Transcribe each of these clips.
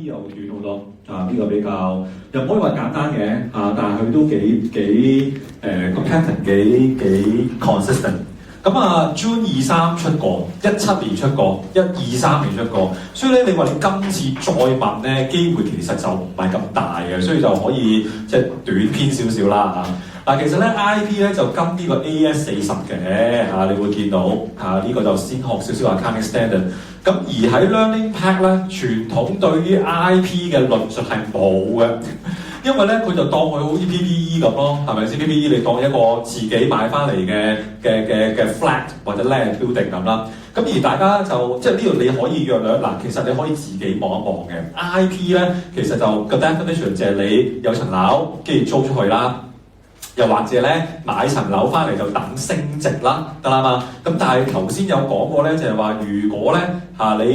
又短好多啊！呢個比較又唔可以話簡單嘅但係佢都幾個 pattern 幾 consistent。咁June 23出過，17年出過，123年出過，所以咧你話你今次再問咧，機會其實就唔係咁大嘅，所以就可以即係短篇少少啦嚇。嗱，其實咧 IP 咧就跟呢個 AS40嘅你會見到呢個就先學少少 accounting standard。咁而喺 Learning Pack 咧，傳統對於 IP 嘅論述係冇嘅，因為咧佢就當佢好似 PPE 咁咯，係咪先 ？PPE 你當一個自己買翻嚟嘅 flat 或者 land building 咁啦。咁而大家就即係呢度你可以約略嗱，其實你可以自己望一望嘅 IP 咧，其實就個 definition 就係你有層樓，跟住租出去啦。又或者咧買層樓翻嚟就等升值啦，得啦嘛。咁但係頭先有講過咧，就係話如果咧你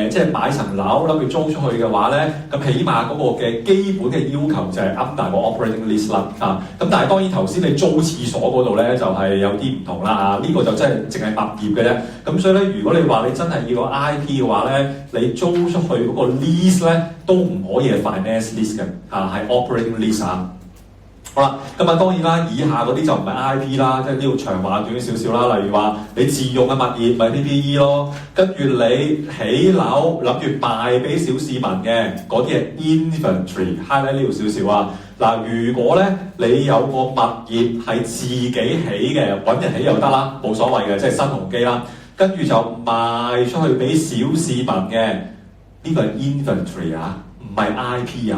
即係買層樓諗住租出去嘅話咧，咁起碼嗰個嘅基本嘅要求就係 under 個 operating lease 啦咁但係當然頭先你租廁所嗰度咧就係有啲唔同啦呢個就真係淨係物業嘅啫。咁所以咧，如果你話你真係要個 IP 嘅話咧，你租出去嗰個 lease 咧都唔可以係 finance lease 嘅係 operating lease 好啦，咁當然啦，以下嗰啲就唔係 IP 啦，即係呢度長話短少少啦。例如話你自用嘅物業咪 PPE 咯，跟住你起樓諗住賣俾小市民嘅嗰啲係 inventory，highlight 呢度少少啊。嗱，如果咧你有個物業係自己起嘅，揾人起又得啦，冇所謂嘅，即係新鴻基啦，跟住就賣出去俾小市民嘅，呢個係 inventory 唔係 IP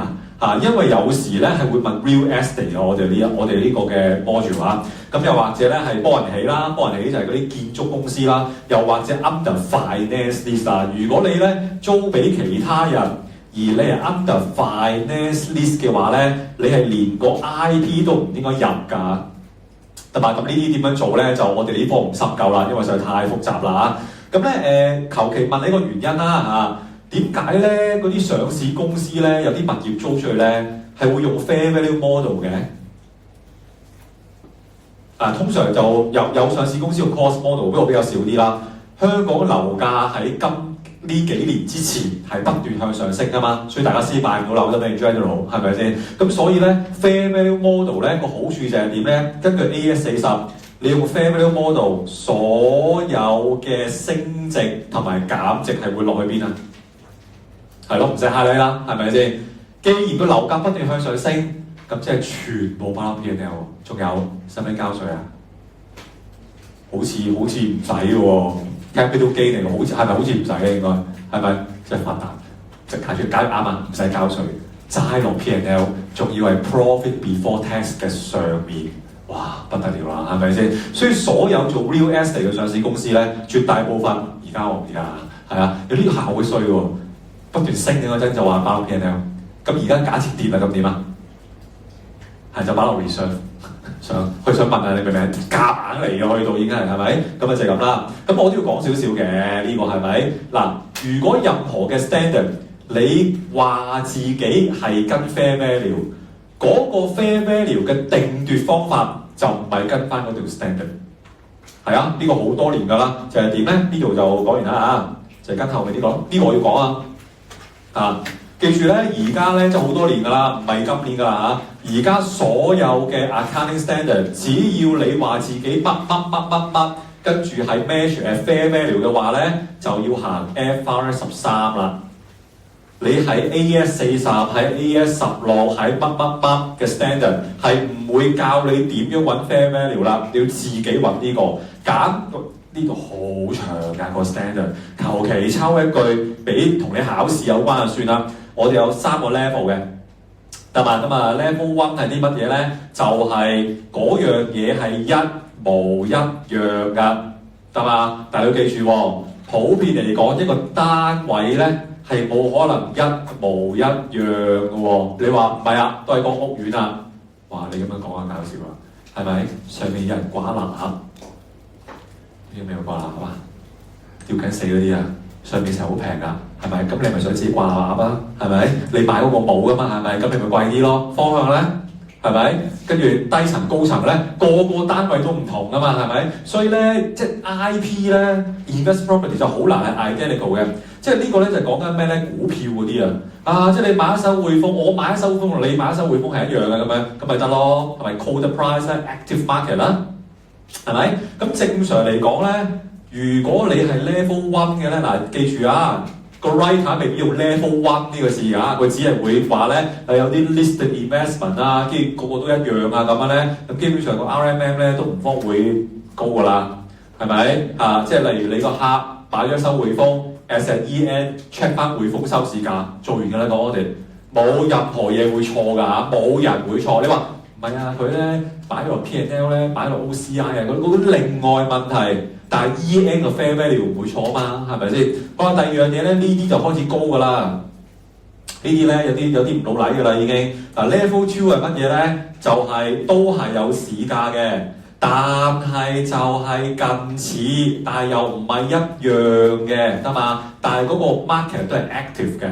因為有時咧係會問 real estate 我哋呢個嘅 module 咁又或者咧係幫人起啦，幫人起就係嗰啲建築公司啦，又或者 under finance lease 如果你咧租俾其他人，而你係 under finance lease 嘅話咧，你係連個 IP 都唔應該入㗎，得嘛？咁呢啲點樣做咧？就我哋呢科唔深究啦，因為實在太複雜啦咁咧求其問你個原因啦點解咧嗰啲上市公司咧有啲物業租出去咧係會用 fair value model 嘅？通常就有上市公司用 cost model，不過比較少啲啦。香港樓價喺呢幾年之前係不斷向上升㗎嘛，所以大家先買唔到樓啫嘛 in general， 係咪先？咁所以咧 fair value model 咧個好處就係點咧？根據 AS40，你用 fair value model， 所有嘅升值同埋減值係會落去邊啊？係咯，唔使蝦你啦，係咪先？既然個樓價不斷向上升，咁即係全部包 P&L， 仲有使唔使交稅啊？好似唔使嘅喎 ，capital gain 嚟嘅，好似係咪好似唔使嘅應該？係咪？即係發達，即係睇住交啱唔使交稅，齋落 P&L， 仲要係 profit before tax 嘅上面，哇不得了啦，係咪先？所以所有做 real estate 嘅上市公司咧，絕大部分而家係有呢個效會衰喎。不斷升嘅嗰陣就話包 P&L， 咁而家假設跌啦，咁點啊？就擺落 reserve， 想問下你明唔明？夾硬嚟嘅去到已經係咪？咁就係咁啦。咁我都要講少少嘅呢個係咪？嗱，如果任何嘅 standard， 你話自己係跟 fair value， 嗰個 fair value 嘅定奪方法就唔係跟翻嗰條 standard。呢個好多年㗎啦，就係點咧？呢度就講完啦就係跟後面呢個，呢個我要講記住咧，而家咧就好多年㗎啦，唔係今年㗎啦而家所有嘅 accounting standard， 只要你話自己乜，跟住係 measure fair value 嘅話咧，就要行 FRS 13啦。你喺 AS40，喺 AS16，喺乜嘅 standard 係唔會教你點樣揾 fair value 啦，你要自己揾呢個揀。呢個好長㗎個 standard， 求其抽一句俾同你考試有關就算啦。我哋有3個 level 嘅，得嘛？咁level 1係啲乜嘢咧？就係嗰樣嘢係一模一樣㗎，得嘛？但係要記住普遍嚟講一個單位咧係冇可能一模一樣嘅喎。你話唔係都係個屋苑啊？哇！你咁樣講搞笑啦，係咪？上面有人掛籃？有冇掛籃啊？吊緊死嗰啲上面成日好平㗎，係咪？咁你咪想自己掛籃係咪？你買嗰個冇㗎嘛，係咪？咁你咪貴啲咯。方向咧，係咪？跟住低層高層咧，個個單位都唔同啊嘛，係咪？所以咧，即係 IP 咧 invest property 就好難係 identical 嘅。即係呢個咧就講緊咩咧？股票嗰啲啊，即係你買一手匯豐，我買一手匯豐同你買一手匯豐係一樣嘅咁樣，咁咪得咯，係咪 called price 咧 active market 啦，係咪？咁正常嚟講咧，如果你係 level one 嘅咧，嗱記住啊。個 writer 未必用 level one 呢個字啊，佢只係會話咧有啲 listed investment 啊，跟住個個都一樣啊咁樣咧，咁基本上個 RMM 咧都唔方會高噶啦，係咪啊？即係例如你個客買咗收匯豐 as at EN check 翻匯豐收市價，做完㗎啦，講我哋冇任何嘢會錯㗎嚇，冇人會錯。你話唔係啊？佢咧擺落 P&L 咧，擺落 OCI 啊，嗰啲另外問題。但係 EN 個 fair value 唔會錯啊嘛，係咪先？不過第二樣嘢咧，呢啲就開始高㗎啦。呢啲咧有啲唔老禮㗎啦已經。嗱 level two 係乜嘢咧？就係、都係有市價嘅，但係就係近似，但係又唔係一樣嘅，得嘛？但係嗰個 market 都係 active 嘅。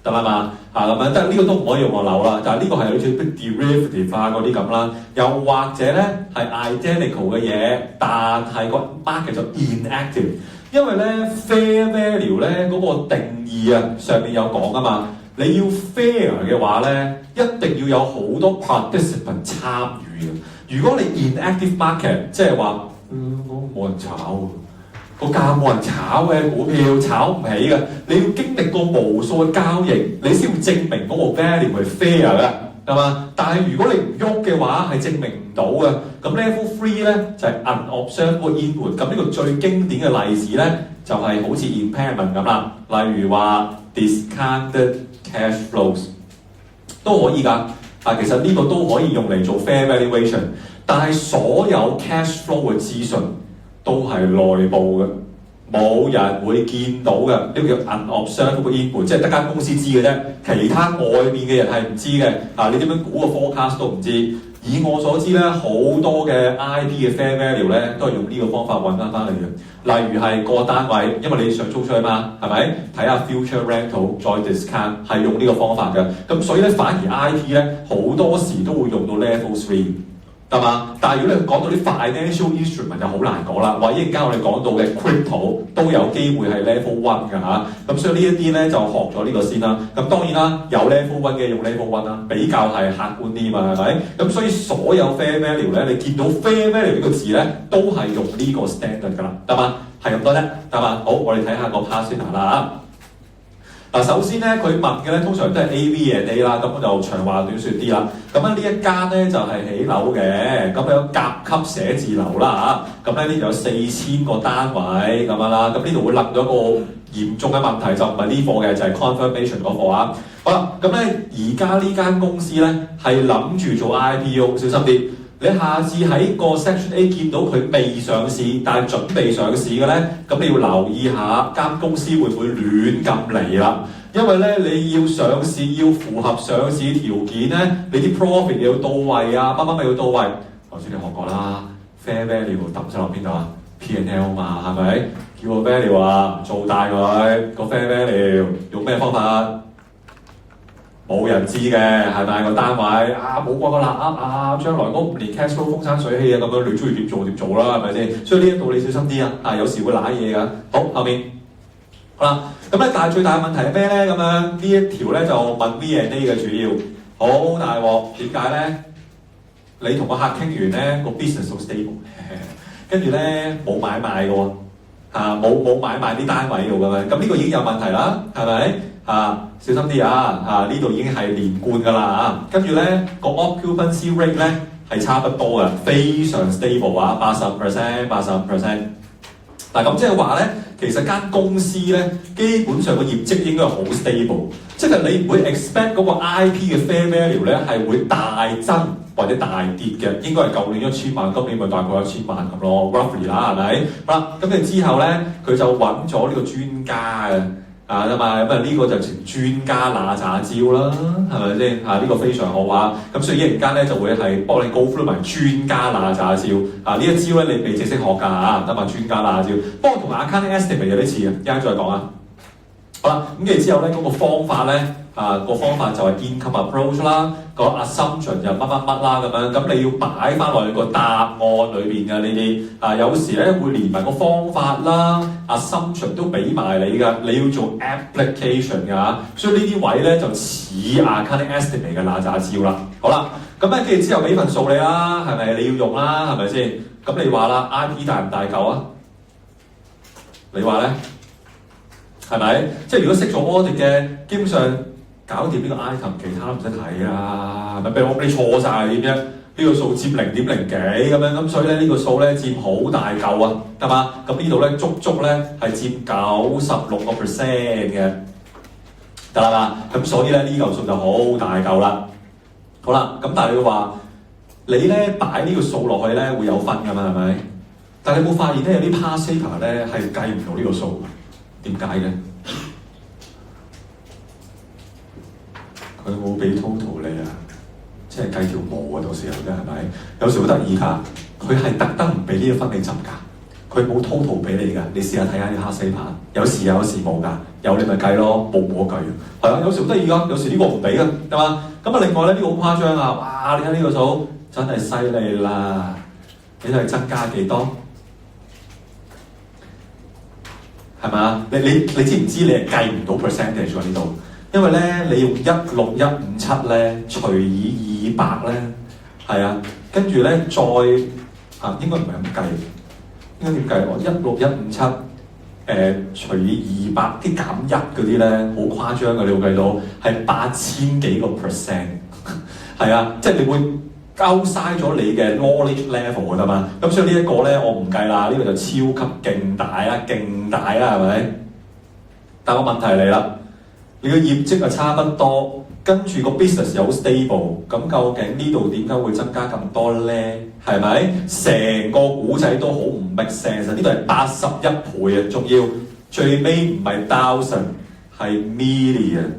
得啦嘛咁樣，但係呢個都唔可以用落樓啦。但係呢個係好似 derivative 化嗰啲咁啦，又或者咧係 identical 嘅嘢，但係個 market 就 inactive。因為咧 fair value 咧嗰個定義啊，上面有講啊嘛，你要 fair 嘅話咧，一定要有好多 participant 參與嘅。如果你 inactive market， 即係話冇人炒。個價冇人炒嘅股票炒唔起嘅，你要經歷過無數嘅交易，你先會證明嗰個 value 係 fair 嘅，係嘛？但係如果你唔喐嘅話，係證明唔到嘅。咁 level 3咧就係 unobservable input。咁呢個最經典嘅例子咧，就係好似 impairment 咁啦。例如話 discounted cash flows 都可以㗎。其實呢個都可以用嚟做 fair valuation， 但係所有 cash flow 嘅資訊都係內部嘅，冇人會見到嘅。呢個叫 unobservable input， 即係得間公司知嘅啫，其他外面嘅人係唔知嘅。你點樣估個 forecast 都唔知。以我所知咧，好多嘅 IP 嘅 fair value 咧，都係用呢個方法揾翻嚟嘅。例如係個單位，因為你想租出去嘛，係咪？睇下 future rental 再 discount 係用呢個方法嘅。咁所以咧，反而 IP 咧好多時都會用到 level 3。係嘛？但係如果你講到啲 financial instrument 就好難講啦。或者而家我哋講到嘅 crypto 都有機會係 level 1㗎嚇。咁所以呢一啲咧就學咗呢個先啦。咁當然啦，有 level 1嘅用 level 1啦，比較係客觀啲嘛，係咪？咁所以所有 fair value 咧，你見到 fair value 呢個字咧，都係用呢個 standard 㗎啦，得嘛？係咁多啫，得嘛？好，我哋睇下個 passage 啦。首先咧，佢問嘅咧通常都係 AV&A 啦，咁我就長話短説啲啦。咁呢一間咧就係起樓嘅，咁有甲級寫字樓啦嚇。咁咧呢度有4000個單位咁樣啦。咁呢度會諗到一個嚴重嘅問題，就唔係呢貨嘅，就係 confirmation 嗰貨啊。好啦，咁咧而家呢間公司咧係諗住做 IPO， 小心啲。你下次喺個 Section A 見到佢未上市，但係準備上市嘅咧，咁你要留意下間公司會唔會亂咁嚟啦？因為咧你要上市要符合上市條件咧，你啲 profit 要到位啊，乜乜咪要到位。頭先你學過啦 ，fair value 抌晒落邊度啊 ？P&L 嘛，係咪？叫個 value 啊，做大佢個 fair value， 用咩方法？冇人知嘅，係咪個單位冇過個立噏將來嗰5年 cash flow 風生水起啊，咁樣你中意點做點做啦，係咪先？所以呢一度你小心啲啊！有時會揦嘢㗎。好，後面好啦，咁咧但係最大嘅問題係咩咧？咁樣呢一條咧就問 V&A 嘅主要，好大鑊，點解咧？你同個客傾完咧個 business 好 stable， 跟住咧冇買賣嘅喎，冇買賣啲單位嘅喎，咁呢個已經有問題啦，係咪？小心啲呢度已經係連貫㗎啦跟住咧個 occupancy rate 咧係差不多嘅，非常 stable 80%。嗱咁即係話咧，其實間公司咧基本上個業績應該係好 stable， 即係你唔會 expect 嗰個 IP 嘅 fair value 咧係會大增或者大跌嘅，應該係舊年1000萬，今年咪大概1000萬咁咯 ，roughly 啦，係咪？好啦，咁你之後咧佢就揾咗呢個專家嘅。嘛，咁呢個就成專家拿詐招啦，係咪先？呢個非常好咁所以一陣間咧就會係幫你 go through 埋專家拿詐招呢一招咧你未正式學㗎得嘛？專家拿詐招，不過同 accounting estimate 有啲似嘅，一陣再講啊。好啦，咁跟住之後咧嗰個方法咧個方法就係 income approach 啦，個 assumption 就乜乜乜啦咁樣，咁你要擺翻落去個答案裏邊嘅呢啲有時咧會連埋個方法啦 ，assumption 都俾埋你㗎，你要做 application 㗎，所以呢啲位咧就似 accounting estimate 嘅嗱喳招啦。好啦，咁咧跟住之後俾份數你啦，係咪你要用啦？係咪先？咁你話啦 ，IP 大唔大嚿啊？你話咧？係咪？即係如果識做 audit 嘅，基本上搞掂呢個 item，其他都唔使睇啦。咪俾我你錯晒點樣？呢個數佔0.0幾咁樣，咁所以咧呢個數咧佔好大嚿啊，係嘛？咁呢度咧足咧係佔96% 嘅，得啦嘛？咁所以咧呢嚿數就好大嚿啦。好啦，咁但係你話你咧擺呢個數落去咧會有分㗎嘛？係咪？但係你冇發現咧有啲 past paper 咧係計唔到呢個數？點解嘅？佢冇俾 total 你啊，即係計條毛啊，到時候啫係咪？有時好得意㗎，佢係特登唔俾呢個分你執㗎，佢冇 total 俾你㗎。你試下睇下啲 hard paper，有時有時冇㗎，有你咪計咯，冇冇計。係啊，有時好得意㗎，有時呢個唔俾㗎，係嘛？咁啊，另外咧呢個好誇張啊！哇，你睇呢個數真係犀利啦！你睇增加幾多？係嘛？你知唔知你係計唔到 percentage 喎呢度？因為咧你用16157咧除以200咧，係啊，跟住咧再應該唔係咁計，應該點計？我16157除以200，啲減1嗰啲咧好誇張嘅，你會計到係8000幾個 percent， 係啊，即係你會交嘥咗你嘅 knowledge level 㗎嘛，咁所以呢一個咧我唔計啦，呢個就超級勁大啦，勁大啦係咪？但個問題嚟啦，你嘅業績係差不多，跟住個 business 又好 stable，咁究竟呢度點解會增加咁多咧？係咪？成個股仔都好唔 make sense，呢度係81倍啊，仲要最尾唔係 thousand 係 million。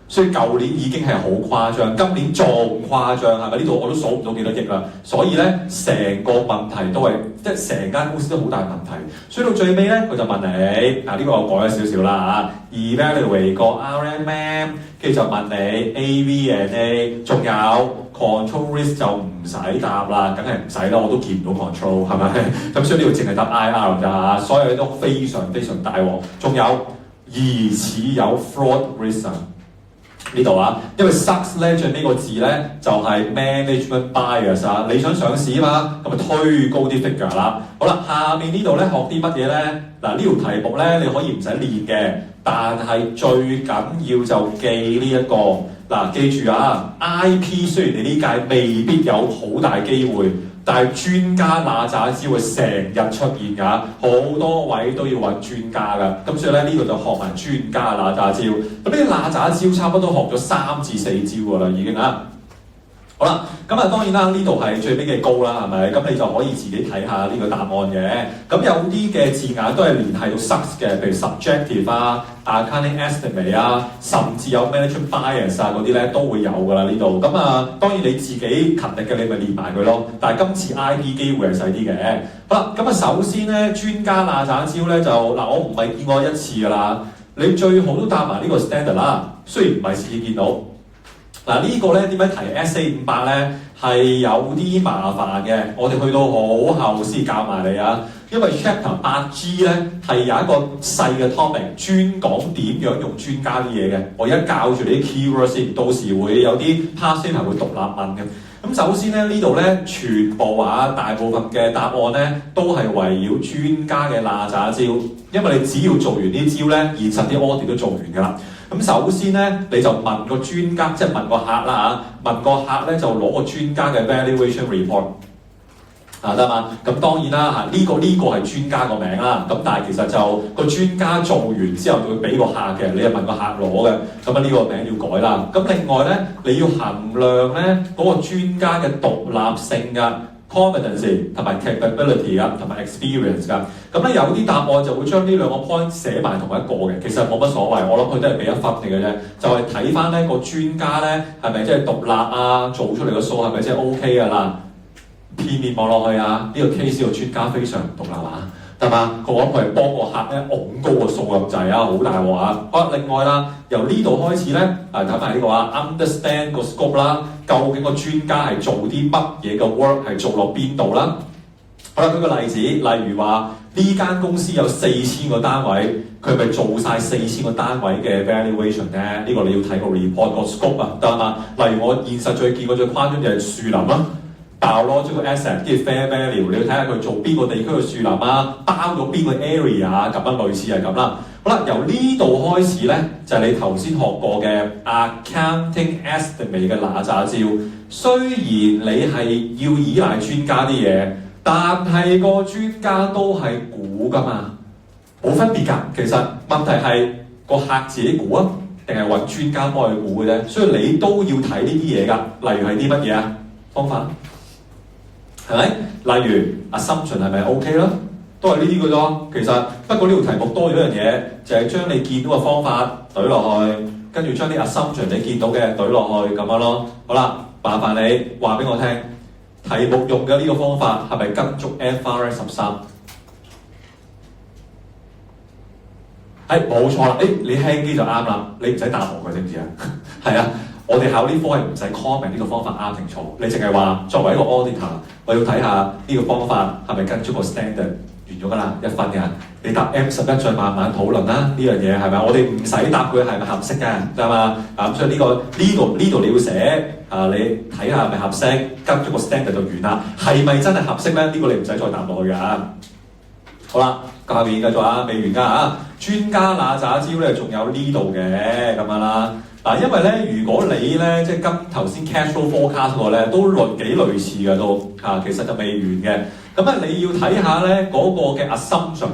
所以舊年已經係好誇張，今年仲誇張係咪？呢度我都數唔到幾多億啦。所以咧，成個問題都係即係成間公司都好大問題。所以到最尾咧，佢就問你呢個我改咗少少啦嚇 ，evaluate 個 RMM， 跟住就問你 AV&A， 仲有 control risk 就唔使答啦，梗係唔使啦，我都見唔到 control 係咪？咁所以呢度淨係答 IR 咋，所有嘢都非常非常大鑊。仲有疑似有 fraud risk。呢度啊，因為 SUCS 咧最尾個字咧就係 management bias 啊，你想上市啊嘛，咁咪推高啲 figure 啦。好啦，下面呢度咧學啲乜嘢咧？嗱呢條題目咧你可以唔使練嘅，但係最緊要就記呢一個。嗱記住啊 ，IP 雖然你呢屆未必有好大機會，但係專家嗱喳招會成日出現㗎，好多位都要揾專家㗎。咁所以咧呢度就學埋專家嗱喳招。咁呢啲嗱喳招差不多學咗3至4招㗎啦，已經啊。好啦，咁啊當然啦，呢度係最尾嘅高啦，係咪？咁你就可以自己睇下呢個答案嘅。咁有啲嘅字眼都係聯繫到 SUCS 嘅，譬如 subjective 啊、accounting estimate 啊，甚至有 management bias 啊嗰啲咧都會有㗎啦呢度。咁啊當然你自己勤力嘅，你咪練埋佢咯。但係今次 IP 機會係細啲嘅。好啦，咁啊首先咧專家嗱喳招咧就嗱我唔係見過一次㗎啦，你最好都答埋呢個 standard 啦。雖然唔係次次見到。嗱呢個咧點解提 SA500咧係有啲麻煩嘅，我哋去到好後先教埋你啊，因為 Chapter 8G 咧係有一個細嘅 topic 專講點樣用專家啲嘢嘅，我而家教住你啲 keyword 先，到時會有啲 past paper 會獨立問嘅。咁首先咧呢度咧全部大部分嘅答案咧都係圍繞專家嘅嗱喳招，因為你只要做完啲招咧，現實啲 audit 都做完㗎啦。咁首先咧，你就問個專家，即係問個客啦嚇，問個客咧就攞個專家嘅 valuation report 得嘛？咁當然啦呢個係專家個名啦，咁但係其實就個專家做完之後就會俾個客嘅，你就問個客攞嘅，咁呢個名要改啦。咁另外咧，你要衡量咧嗰個專家嘅獨立性㗎。Competency 同埋 capability 啊，同埋 experience 㗎，咁咧有啲答案就會將呢兩個 point 寫埋同一個嘅，其實冇乜所謂，我諗佢都係俾1分你嘅啫，就係睇翻咧個專家咧係咪即係獨立啊，做出嚟個數係咪即係 OK 㗎啦？片面望落去啊，呢個 case 個專家非常獨立啊，係嘛？佢講佢係幫個客咧拱高個數咁滯啊，好大鑊啊！好啦，另外啦，由呢度開始咧，睇埋呢個understand 個 scope 啦，究竟個專家係做啲乜嘢嘅 work 係做落邊度啦？好啦，舉個例子，例如話呢間公司有4000個單位，佢係咪做晒4000個單位嘅 valuation 咧？呢個你要睇個 report 個 scope 啊，得嘛？例如我現實最見過最誇張就係樹林啦。biological asset 啲 fair value， 你要睇下佢做邊個地區嘅樹林啊，包咗邊個 area 啊，咁樣類似係咁啦。好啦，由呢度開始咧，就係你頭先學過嘅 accounting estimate 嘅嗱喳招。雖然你係要依賴專家啲嘢，但係個專家都係估㗎嘛，冇分別㗎。其實問題係個客自己估啊，定係揾專家幫佢估嘅啫。所以你都要睇呢啲嘢㗎。例如係啲乜嘢啊？方法？係咪？例如 assumption 係咪 OK 啦？都係呢啲嘅啫。其實不過呢條題目多咗一樣嘢，就係將你見到嘅方法懟落去，跟住將啲 assumption 你見到嘅懟落去咁樣咯。好啦，麻煩你話俾我聽，題目用嘅呢個方法係咪跟足 FRS 13？冇錯啦。你輕啲就啱啦，你唔使答我嘅，知唔知啊？係啊。我哋考呢科係唔使 comment 呢個方法啱定錯，你淨係話作為一個 auditor，我要睇下呢個方法係咪跟足個 standard， 完咗㗎啦，1分嘅。你答 M11再慢慢討論啦，呢樣嘢係咪？我哋唔使答佢係咪合適嘅，知嘛？咁所以呢度你要寫你睇下係咪合適，跟足個 standard 就完啦。係咪真係合適咧？呢個你唔使再答落去㗎。好啦，下面繼續啊，未完㗎嚇。專家嗱喳招咧，仲有呢度嘅咁樣啦。嗱，因為咧，如果你咧即係跟頭先 cash flow forecast 嗰個咧，都幾類似嘅都其實就未完嘅。咁啊，你要睇下咧嗰個嘅 assumption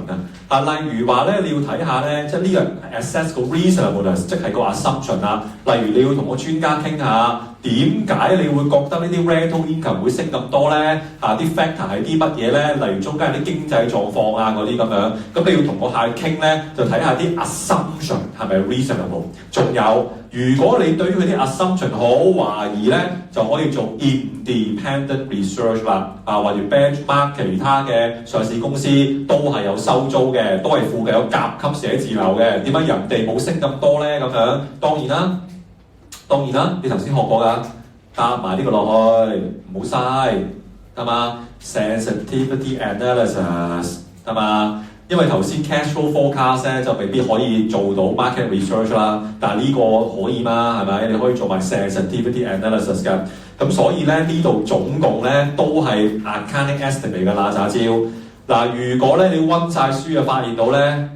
啊，例如話咧，你要睇下咧，即係呢個 assess 個 reasonableness，即係個 assumption 啊。例如你要同個專家傾下，點解你會覺得呢啲 rental income 會升咁多咧？啲 factor 係啲乜嘢咧？例如中間有啲經濟狀況啊嗰啲咁樣，咁你要同個客傾咧，就睇下啲 assumption 係咪 reasonable。仲有，如果你對於佢啲 assumption 好懷疑咧，就可以做 independent research 啦。或者 benchmark 其他嘅上市公司都係有收租嘅，都係附近有甲級寫字樓嘅，點解人哋冇升咁多咧？咁樣當然啦，你頭先學過㗎，搭埋呢個落去，唔好嘥，係嘛 ？sensitivity analysis 係嘛？因為頭先 cash flow forecast 咧就未必可以做到 market research 啦，但係呢個可以嘛？係咪？你可以做埋 sensitivity analysis 㗎。咁所以咧呢度總共咧都係 accounting estimate 嘅嗱喳招。嗱，如果咧你溫晒書就發現到咧，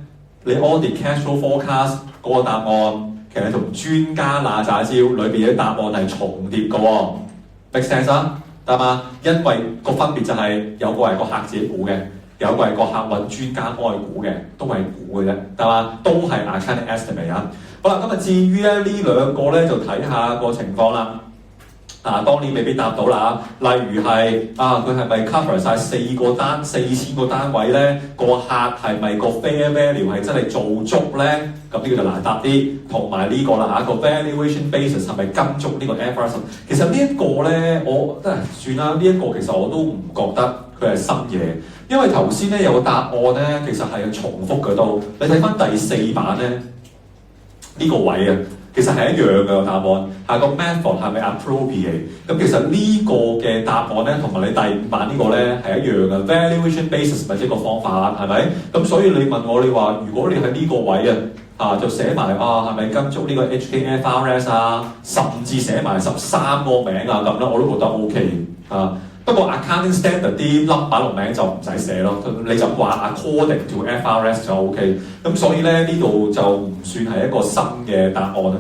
你 audit cash flow forecast 嗰個答案其實同專家嗱喳招裏邊嘅答案係重疊嘅喎 ，make sense 啊？得嘛？因為個分別就係有個係個客自己估嘅，有個係個客揾專家幫佢估嘅，都係估嘅啫，得嘛？都係 accounting estimate 啊。好啦，咁啊至於咧呢兩個咧就睇下個情況啦。當年未必答到啦。例如係佢係咪 cover 晒4000個單位咧？個客係咪個 fair value 係真係做足咧？咁呢個就難答啲。同埋呢個啦個 valuation basis 係咪跟足呢個 FRS？其實呢一個咧，我真係算啦。呢一個其實我都唔覺得佢係新嘢，因為頭先咧有個答案咧，其實係重複嘅都。你睇翻第4版咧，呢個位啊。其實係一樣嘅答案，下個 method 係咪 appropriate？咁其實呢個嘅答案咧，同埋你第5版呢個咧係一樣嘅 valuation basis 咪即係個方法，係咪？咁所以你問我，你話如果你喺呢個位就寫埋係咪跟足呢個 HKFRS 啊，甚至寫埋13個名啊咁啦，我都覺得 OK 不過 accounting standard 啲 number 同名就唔使寫咯，你就話 according to FRS 就 OK。咁所以咧呢度就唔算係一個新嘅答案啦，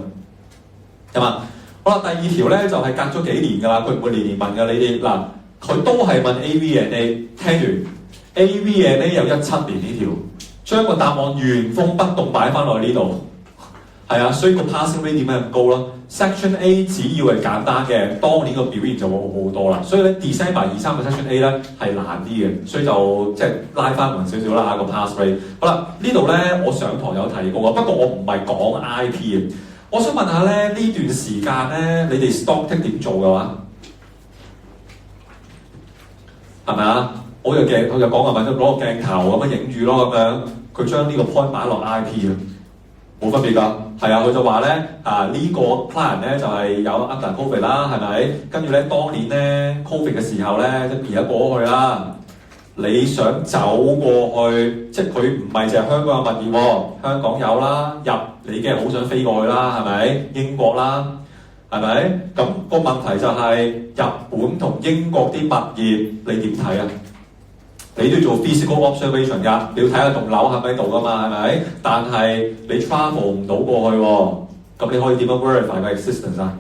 係嘛？好啦，第二條咧就係隔咗幾年㗎啦，佢唔會年年問㗎。你哋嗱，佢都係問 AV&A， 聽完 AV&A 有17年呢條，將個答案原封不動擺翻落去呢度。係啊，所以個 passing rate 點解咁高咯 ？Section A 只要係簡單嘅，當年個表現就會好好多啦。所以咧 December 23嘅 Section A 咧係難啲嘅，所以就即係拉翻勻少少啦個 pass rate。好啦，呢度咧我上堂有提過啊，不過我唔係講 IP 嘅。我想問下咧呢段時間咧，你哋 stock take 點做嘅話，係咪啊？好嘅鏡，佢就講係咪攞個鏡頭咁樣影住咯咁樣，佢將呢個 point 擺落 IP 啊，冇分別㗎。係啊，佢就話咧呢個 client 咧就係有 under covid 啦，係咪？跟住咧當年咧 covid 嘅時候咧，而家過咗去啦。你想走過去，即係佢唔係淨係香港有物業喎，香港有啦，你梗係好想飛過去啦，係咪？英國啦，係咪？咁個問題就係日本同英國啲物業，你點睇啊？你都要做 physical observation 㗎，你要睇下棟樓喺咪度㗎嘛，係咪？但係你 travel 唔到過去喎，咁你可以點樣 verify 個 existence 啊？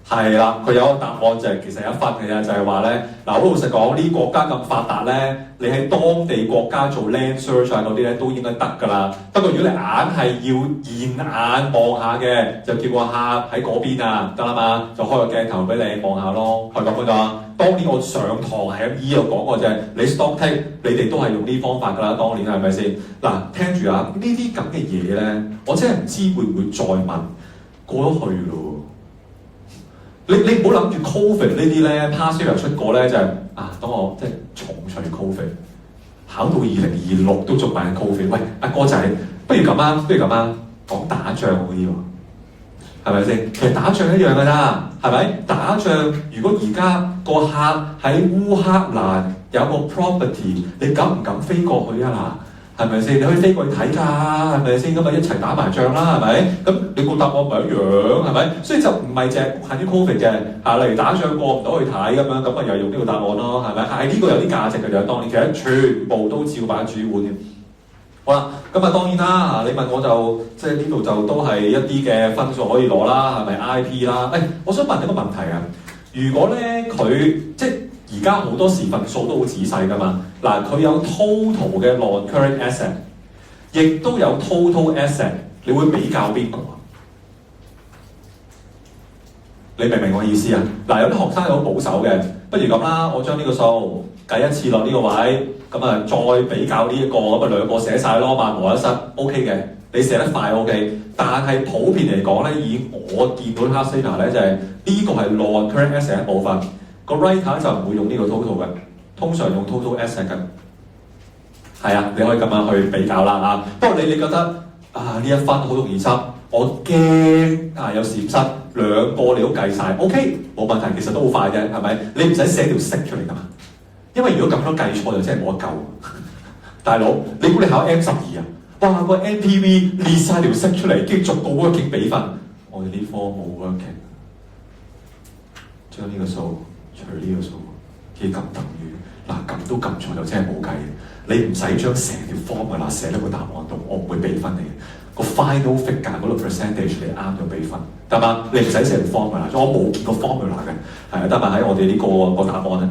係啦，佢有個答案就係其實有一份嘅啫，就係話咧，好老實講，呢啲國家咁發達咧，你喺當地國家做 land search 啊嗰啲咧都應該得㗎啦。不過如果你硬係要現眼望下嘅，就叫個客喺嗰邊啊，得啦嘛，就開個鏡頭俾你望下咯，係咁㗎咋。當年我上堂係咁有講過就係，你 stock take 你哋都係用呢方法㗎啦，當年係咪先？嗱，聽住啊，呢啲咁嘅嘢咧，我真係唔知會唔會再問過咗去咯。你唔好諗住 Covid 呢啲咧 past year 出過咧就係等我即係重除 Covid， 考到2026都仲買緊 Covid。喂，阿哥仔，不如咁啊，講打仗嗰啲喎，係咪先？其實打仗一樣㗎咋，係咪？打仗如果而家個客喺烏克蘭有個 property， 你敢唔敢飛過去啊？嗱，係咪先？你可以飛過去睇㗎，係咪先？咁咪一齊打埋仗啦，係咪？咁你個答案咪一樣，係咪？所以就唔係淨係限於 Covid 嘅，例如打仗過唔到去睇咁樣，咁咪又用呢個答案咯，係咪？係呢個有啲價值嘅就係當年其實全部都照擺主碗嘅。好啦，咁當然啦，你問我就即係呢度就都係一啲嘅分數可以攞啦，係咪 IP 啦？我想問一個問題啊，如果咧佢即係而家好多時份數都好仔細㗎嘛，佢有 total 嘅 non-current asset， 亦都有 total asset， 你會比較邊個啊？你明唔明我意思啊？有啲學生係好保守嘅，不如咁啦，我將呢個數計一次落呢個位，咁再比較呢一個，咁兩個寫晒咯，萬無一失 ，OK 嘅，你寫得快 OK。但係普遍嚟講咧，以我見到 Hustler 咧就係呢個係 non-current asset 一部分。個 writer 就唔會用呢個 total 嘅，通常用 total asset 嘅。係啊，你可以咁樣去比較啦。不過你覺得呢一分好容易執，我驚有閃失，兩個你都計晒 OK 冇問題，其實都好快啫，係咪？你唔使寫條式出嚟㗎嘛，因為如果咁樣計錯就真係冇得救。大佬，你估你考 M12啊？哇，個 NPV 列晒條式出嚟，跟住逐個 working 比分，我哋呢科冇 working， 將呢個數除呢個數，幾咁等於咁都撳錯就真係冇計。你唔使將成條 formula 寫喺個答案度，我唔會俾分你嘅。個 final figure 嗰個 percentage 你啱就俾分，得嘛？你唔使寫條 formula，我冇見過 formula 嘅，係得嘛？喺我哋呢個答案咧。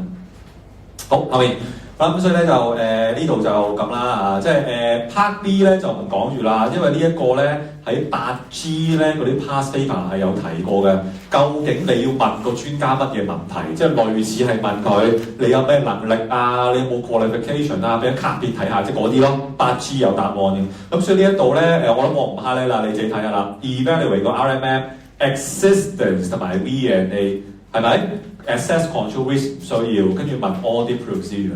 好，後面咁所以咧就呢度就咁啦即係part B 咧就唔講住啦，因為呢一個咧喺8G 咧嗰啲 past paper 係有提過嘅。究竟你要問個專家乜嘢問題？即係類似係問佢你有咩能力啊？你有冇 qualification 啊？俾張卡片睇下，即係嗰啲咯。8G 有答案嘅。咁所以呢一度咧我諗我唔 highlight 啦，你自己睇下啦。Evaluate 個 RMM、existence 同埋 V&A 係咪 ？Assess control risk 唔需要，跟住問 audit procedure。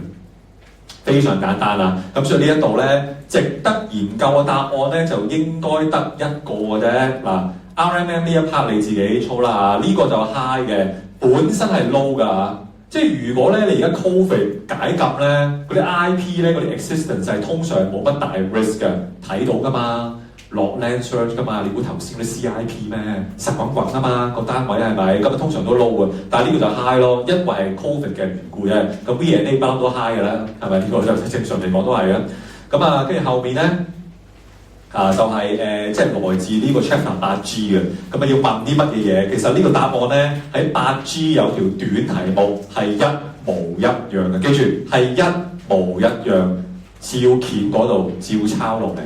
非常簡單啦，咁所以呢一度咧，值得研究嘅答案咧就應該得一個嘅啫。RMM 呢一 part 你自己操啦呢個就 high 嘅，本身係 low 㗎。即係如果咧你而家 Covid 解禁咧，嗰啲 IP 咧嗰啲 existence 係通常冇乜大 risk 嘅，睇到㗎嘛，落 land search 㗎嘛，你估頭先嗰啲 CIP 咩？實滾滾啊嘛，個單位係咪？咁通常都 low 嘅，但係呢個就 high 咯，因為係 Covid 嘅緣故啫。咁 V&A 包都 high 嘅啦，係咪？呢個就正常嚟講都係嘅。咁跟住後面咧就係即係來自呢個 chapter 8G 嘅。咁要問啲乜嘢嘢？其實呢個答案咧喺 8G 有條短題目係一模一樣嘅，記住係一模一樣，照鉛嗰度照抄落嚟。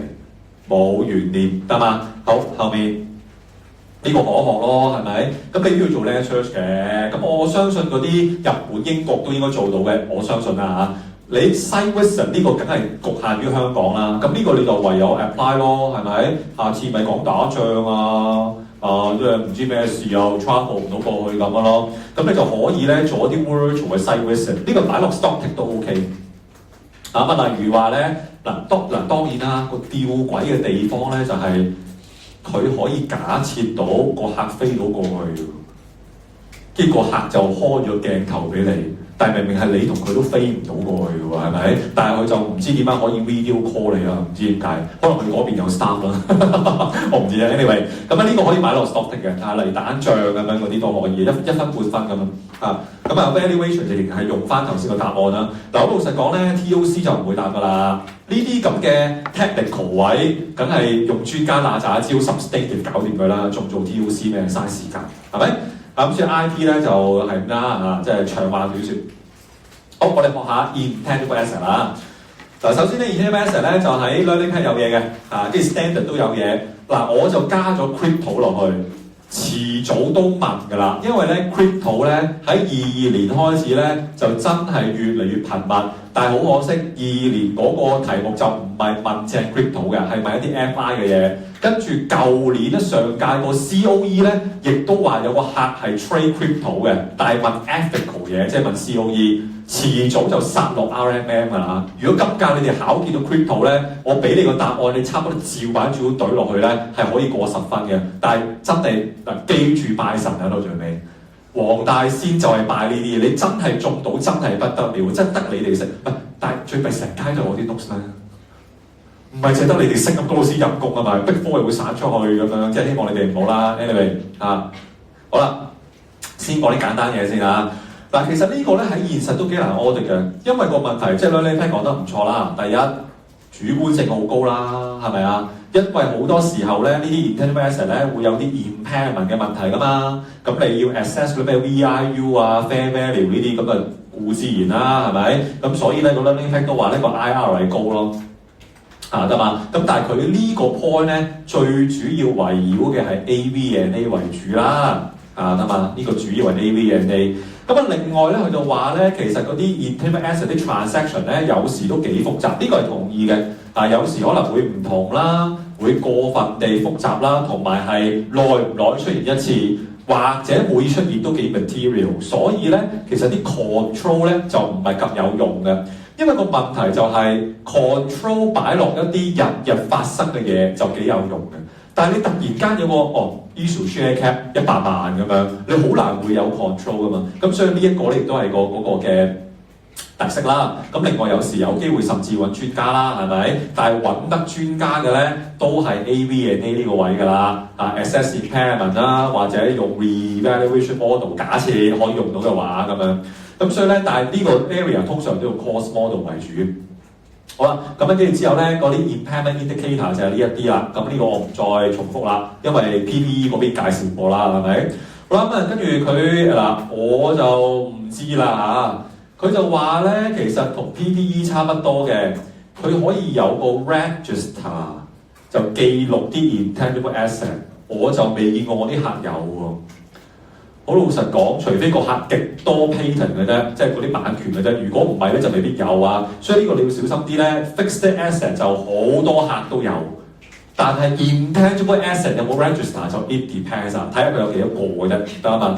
冇懸念得嘛？好，後面呢個可學咯，係咪？咁你都要做 land search 嘅。咁我相信嗰啲日本、英國都應該做到嘅，我相信啦你 site visit 呢個梗係局限於香港啦。咁呢個你就唯有 apply 咯，係咪？下次咪講打仗啊，即係唔知咩事又 travel 唔到過去咁樣咯。咁你就可以咧做一啲 virtual 嘅 site visit， 呢個擺落 StockTick 都 OK。例如話咧當然啦，個吊詭嘅地方咧就係佢可以假設到個客飛到過去，結果客就開咗鏡頭俾你。但係明明係你同佢都飛唔到過去喎，係咪？但係佢就唔知點解可以 video call 你啦，唔知點解，可能佢嗰邊有 staff 啦，我唔知啊。anyway， 咁呢個可以買落 StockTick 嘅，例如打仗咁樣嗰啲都可以，一分半分咁樣啊。咁valuation 就仍然係用翻頭先個答案啦。嗱，好老實講咧 ，TOC 就唔會答噶啦。呢啲咁嘅 technical 位，梗係用專家嗱喳一招 substantive 搞掂佢啦，仲做 TOC 咩？嘥時間，係咪？咁所以 IT 咧就係咁啦，即係長話短説。好，我哋學下 intangible asset 啦。嗱，首先咧 intangible asset 咧就喺 learning pad 有嘢嘅，跟住 standard 都有嘢。嗱，我就加咗 crypto 落去，遲早都問㗎啦。因為咧 crypto 咧喺22年開始咧就真係越嚟越頻密，但係好可惜22年嗰個題目就唔係問正 crypto 嘅，係問一啲 FI 嘅嘢。跟住舊年咧上屆個 COE 咧，亦都話有個客係 trade crypto 嘅，但係問 ethical 嘢，即係問 COE， 遲早就殺落 RMM 㗎啦。如果今屆你哋考見到 crypto 咧，我俾你個答案，你差唔多照板煮碗懟落去咧，係可以過10分嘅。但係真係記住拜神喺度最尾，黃大仙就係拜呢啲嘢，你真係中到真係不得了，真得你哋識。但係最弊成街都係我啲 notes 咧。唔係淨係得你哋識咁多老師入工啊嘛，逼科又會散出去咁樣，即係希望你哋唔好啦。anyway 好啦，先講啲簡單嘢先啊。嗱，其實呢個咧喺現實都幾難 audit 嘅，因為個問題即係咧，你聽講得唔錯啦。第一，主觀性好高啦，係咪啊？因為好多時候咧，呢啲 intangible asset 咧會有啲 impairment 嘅問題噶嘛。咁你要 assess 嗰咩 VIU 啊、fair value 呢啲咁嘅固之然啦，係咪？咁所以咧，個 learning pad 都話呢個 IR 係高咯。得嘛？咁但係佢呢個 point 咧，最主要圍繞嘅係 AV&A 為主啦，得嘛？呢個主要係 AV&A。咁另外咧，佢就話咧，其實嗰啲 intangible asset 啲 transaction 咧，有時都幾複雜，呢個係同意嘅。但係有時可能會唔同啦，會過分地複雜啦，同埋係耐唔耐出現一次，或者每出現都幾 material。所以咧，其實啲 control 咧就唔係咁有用嘅。因為個問題就係 control 擺落一啲日日發生嘅嘢就幾有用嘅，但係你突然間有個issue share cap 100萬咁樣，你好難會有 control 噶嘛。咁所以呢一個咧亦都係嗰個嘅特色啦。咁另外有時有機會甚至揾專家啦，係咪？但係揾得專家嘅咧都係 AV&A 呢個位㗎啦。assess impairment 啦，或者用 revaluation model 假設可以用到嘅話咁樣。咁所以咧，但係呢個 area 通常都用 cost model 為主。好啦，咁跟住之後咧，嗰啲 impairment indicator 就係呢一啲啦。咁呢個我唔再重複啦，因為 PPE 嗰邊介紹過啦，係咪？好啦，咁跟住佢我就唔知啦嚇。佢就話咧，其實同 PPE 差不多嘅，佢可以有個 register 就記錄啲 intangible asset。我就未見過我啲客有喎。好老實講，除非個客極多 patent 嘅啫，即係嗰啲版權嘅啫。如果唔係咧，就未必有啊。所以呢個你要小心啲咧。Fixed asset 就好多客都有，但係 intangible asset 有冇 register 就 it depends 啊，睇下佢有幾多個嘅啫，得啊嘛。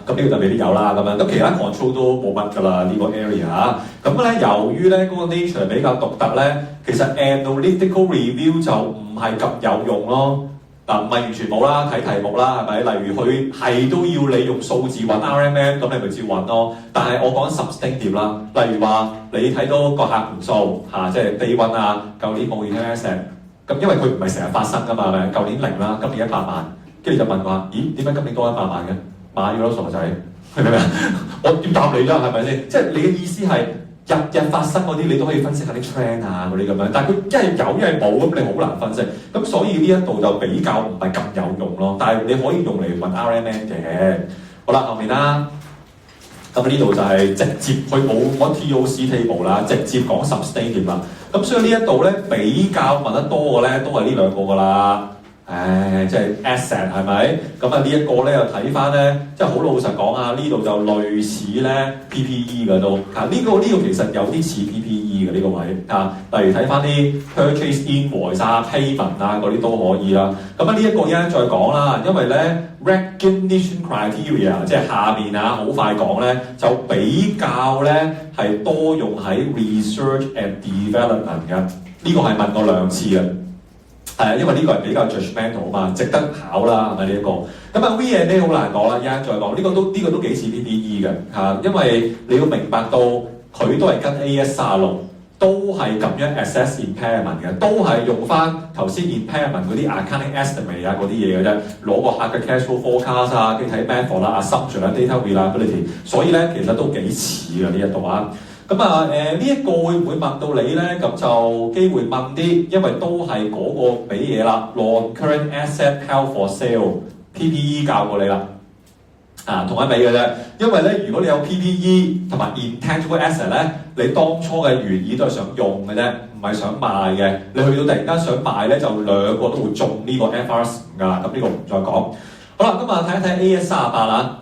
咁呢個就未必有啦。咁樣咁其他 control 都冇乜㗎啦，呢個 area。咁咧，由於咧嗰個 nature 比較獨特咧，其實 analytical review 就唔係咁有用咯。唔係完全冇啦，睇題目啦，係咪？例如佢係都要你用數字揾 RMM，咁你咪照揾咯。但係我講 substantive 啦，例如話你睇到個客盤數即係 day one舊年冇 intangible asset，咁因為佢唔係成日發生㗎嘛，係咪？舊年0啦，今年100萬，跟住就問話，咦？點解今年多100萬嘅？買咗咯，傻仔，明唔明啊？我點答你啦？係咪先？即係你嘅意思係日日發生嗰啲，你都可以分析下啲 trend 嗰啲咁樣。但係佢一係有，一係冇，咁你好難分析。咁所以呢一度就比較唔係咁有用咯。但係你可以用嚟問 RMM 嘅。好啦，後面啦。咁呢度就係直接佢冇講 TOC table 啦，直接講 substantive 啦。咁所以呢一度咧比較問得多嘅咧，都係呢兩個㗎啦。即係 asset 係咪？咁呢一個咧又睇翻咧，即係好老實講呢度就類似咧 PPE 嘅都。呢個其實有啲似 PPE 嘅呢個位啊。例如睇翻啲 purchase invoice 啊、payment 啊嗰啲都可以啦。咁啊呢一個一陣再講啦，因為咧 recognition criteria 即係下面啊好快講咧，就比較咧係多用喺 research and development 嘅。呢個係問過2次嘅。因為呢個係比較 judgmental 嘛，值得考啦，係咪呢一個？咁啊 V&A 好難講啦，一陣再講。呢個都幾似 PPE 嘅嚇，因為你要明白到佢都係跟 AS36，都係咁樣 assess impairment 嘅，都係用翻頭先 impairment 嗰啲 accounting estimate 啊嗰啲嘢嘅啫，攞個客嘅 cash flow forecast 啊，跟住睇 method 啦、assumption 啦、data reliability，所以咧其實都幾似嘅呢一度啊。咁啊呢一個會唔會問到你咧？咁就機會問啲，因為都係嗰個俾嘢啦。Non-current asset held for sale，PPE 教過你啦，同一味嘅啫。因為咧，如果你有 PPE 同埋 intangible asset 咧，你當初嘅原意都係想用嘅啫，唔係想賣嘅。你去到突然間想賣咧，就兩個都會中呢個 FRS 㗎啦。咁呢個唔再講。好啦，咁啊睇一睇 AS38啦。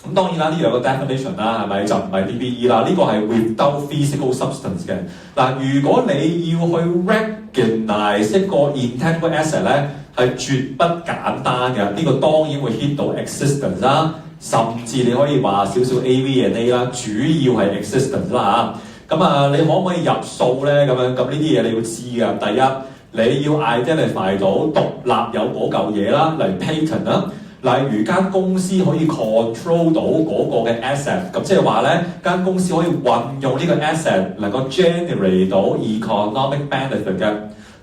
咁當然啦，呢樣有個 definition 啦，係咪就唔係 PPE 啦？呢個係 without physical substance 嘅。嗱，如果你要去 recognize 一個 intangible asset 咧，係絕不簡單嘅。呢個當然會 hit 到 existence 啦，甚至你可以話少少 AV&A 啦，主要係 existence 啦嚇。咁啊，你可唔可以入數咧？咁呢啲嘢你要知㗎。第一，你要 identify 到獨立有嗰嚿嘢啦，例如 patent 啦。例如間公司可以 control 到嗰個嘅 asset，咁即係話咧間公司可以運用呢個 asset 能夠 generate 到 economic benefit 嘅。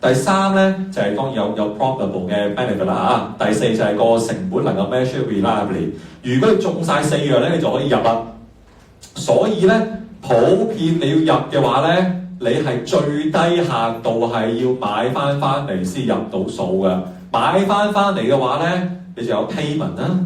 第三咧就係、是、當然有 probable 嘅 benefit 啦嚇。第四就係個成本能夠 measure reliably。如果你中晒4樣咧，你就可以入啦。所以咧普遍你要入嘅話咧，你係最低限度係要買翻嚟先入到數嘅。買翻嚟嘅話咧，你就有 payment 啦，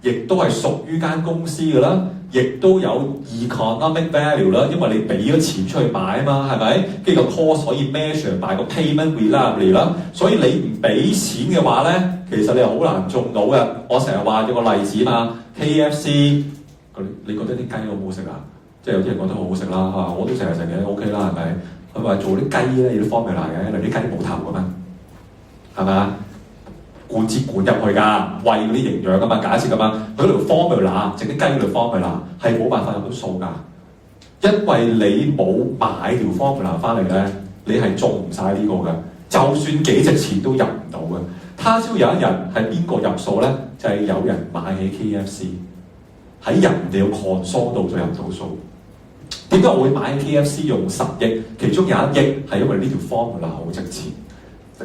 亦都係屬於間公司嘅啦，亦都有 economic value 啦，因為你俾咗錢出去買啊嘛，係咪？跟住個 cost 可以 measure by 個 payment reliably 啦，所以你唔俾錢嘅話咧，其實你係好難中到嘅。我成日話咗個例子嘛 ，KFC， 你覺得啲雞好唔好食啊？即係有啲人覺得好好食啦，我都成日食嘅 OK 啦，係咪？佢話做啲雞咧要 formula 嘅，例如啲雞冇頭㗎嘛，係咪啊？灌支管入去㗎，餵嗰啲營養㗎嘛，假設㗎嘛，佢嗰條 formula 整啲雞嗰條 formula 係冇辦法入到數㗎，因為你冇買條 formula 翻嚟咧，你係做唔晒呢個嘅，就算幾隻錢都入唔到嘅。他朝有一日係邊個入數咧？就係、是、有人買起 KFC 喺人哋個 console 度就入到數。點解我會買 KFC 用10億？其中有1億係因為呢條 formula 好值錢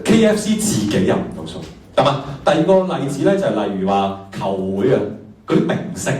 ，KFC 自己入唔到數。咁啊，第二個例子咧就係、是、例如話球會啊，嗰啲明星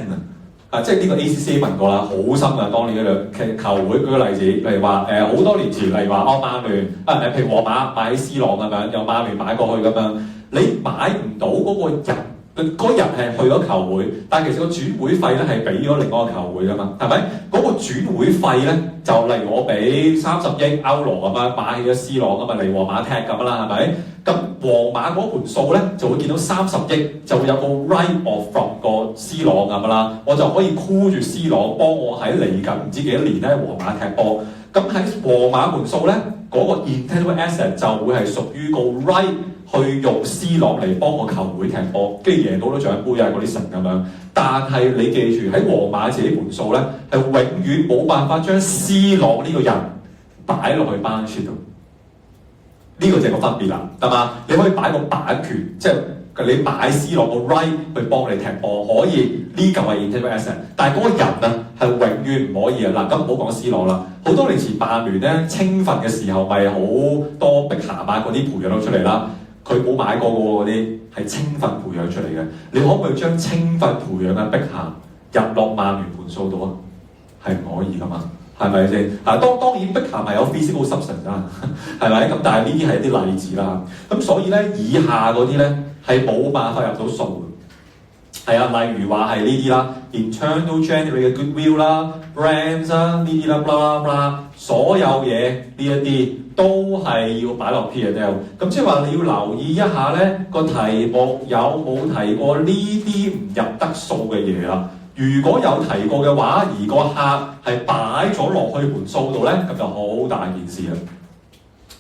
即係呢個 ACCA 問過啦，好深啊，當年嗰兩球會舉個例子，例如話好多年前，例如話曼聯譬如皇馬買 C 朗咁樣，由曼聯買過去咁樣，你買唔到嗰個人，嗰人係去咗球會，但係其實個轉會費咧係俾咗另外一個球會噶嘛，係咪？嗰、那個轉會費咧就例如我俾30億歐羅咁樣買起咗 C 朗咁嘛，嚟皇馬踢咁啦，係咪？咁皇馬嗰盤數咧就會見到30億，就會有個 right of from 個 C 朗咁啦，我就可以箍住 C 朗幫我喺嚟緊唔知幾多年咧皇馬踢波。咁喺皇馬盤數咧，嗰、那個 intangible asset 就會係屬於個 right 去用 C 朗嚟幫個球會踢波，跟住贏到咗獎杯啊嗰啲神咁樣。但係你記住喺皇馬自己盤數咧，係永遠冇辦法將 C 朗呢個人擺落去班書度。呢個就係個分別啦，係嘛？你可以擺個版權，即係你買 C 朗個 right 去幫你踢波，可以呢嚿係 intangible asset， 但係嗰個人啊係永遠唔可以啊！嗱，咁唔好講 C 朗啦，好多年前曼聯咧青訓嘅時候，咪好多碧咸啊嗰啲培養到出嚟啦，佢冇買過嗰啲係青訓培養出嚟嘅，你可唔可以將青訓培養嘅碧咸入落曼聯盤數度啊？係唔可以噶嘛？係咪先？當然碧咸係有 physical substance 啦，係咪？咁但係呢啲係一啲例子啦。咁所以咧，以下嗰啲咧係冇辦法入到數嘅。係啊，例如話係呢啲啦 ，internal generate goodwill 啦 ，brands 啦，呢啲啦 blah blah blah， 所有嘢呢一啲都係要擺落 P&L。咁即係話你要留意一下咧，個題目有冇提過呢啲唔入得數嘅嘢啦。如果有提過嘅話，而個客係擺咗落去盤數度咧，咁就好大件事啦，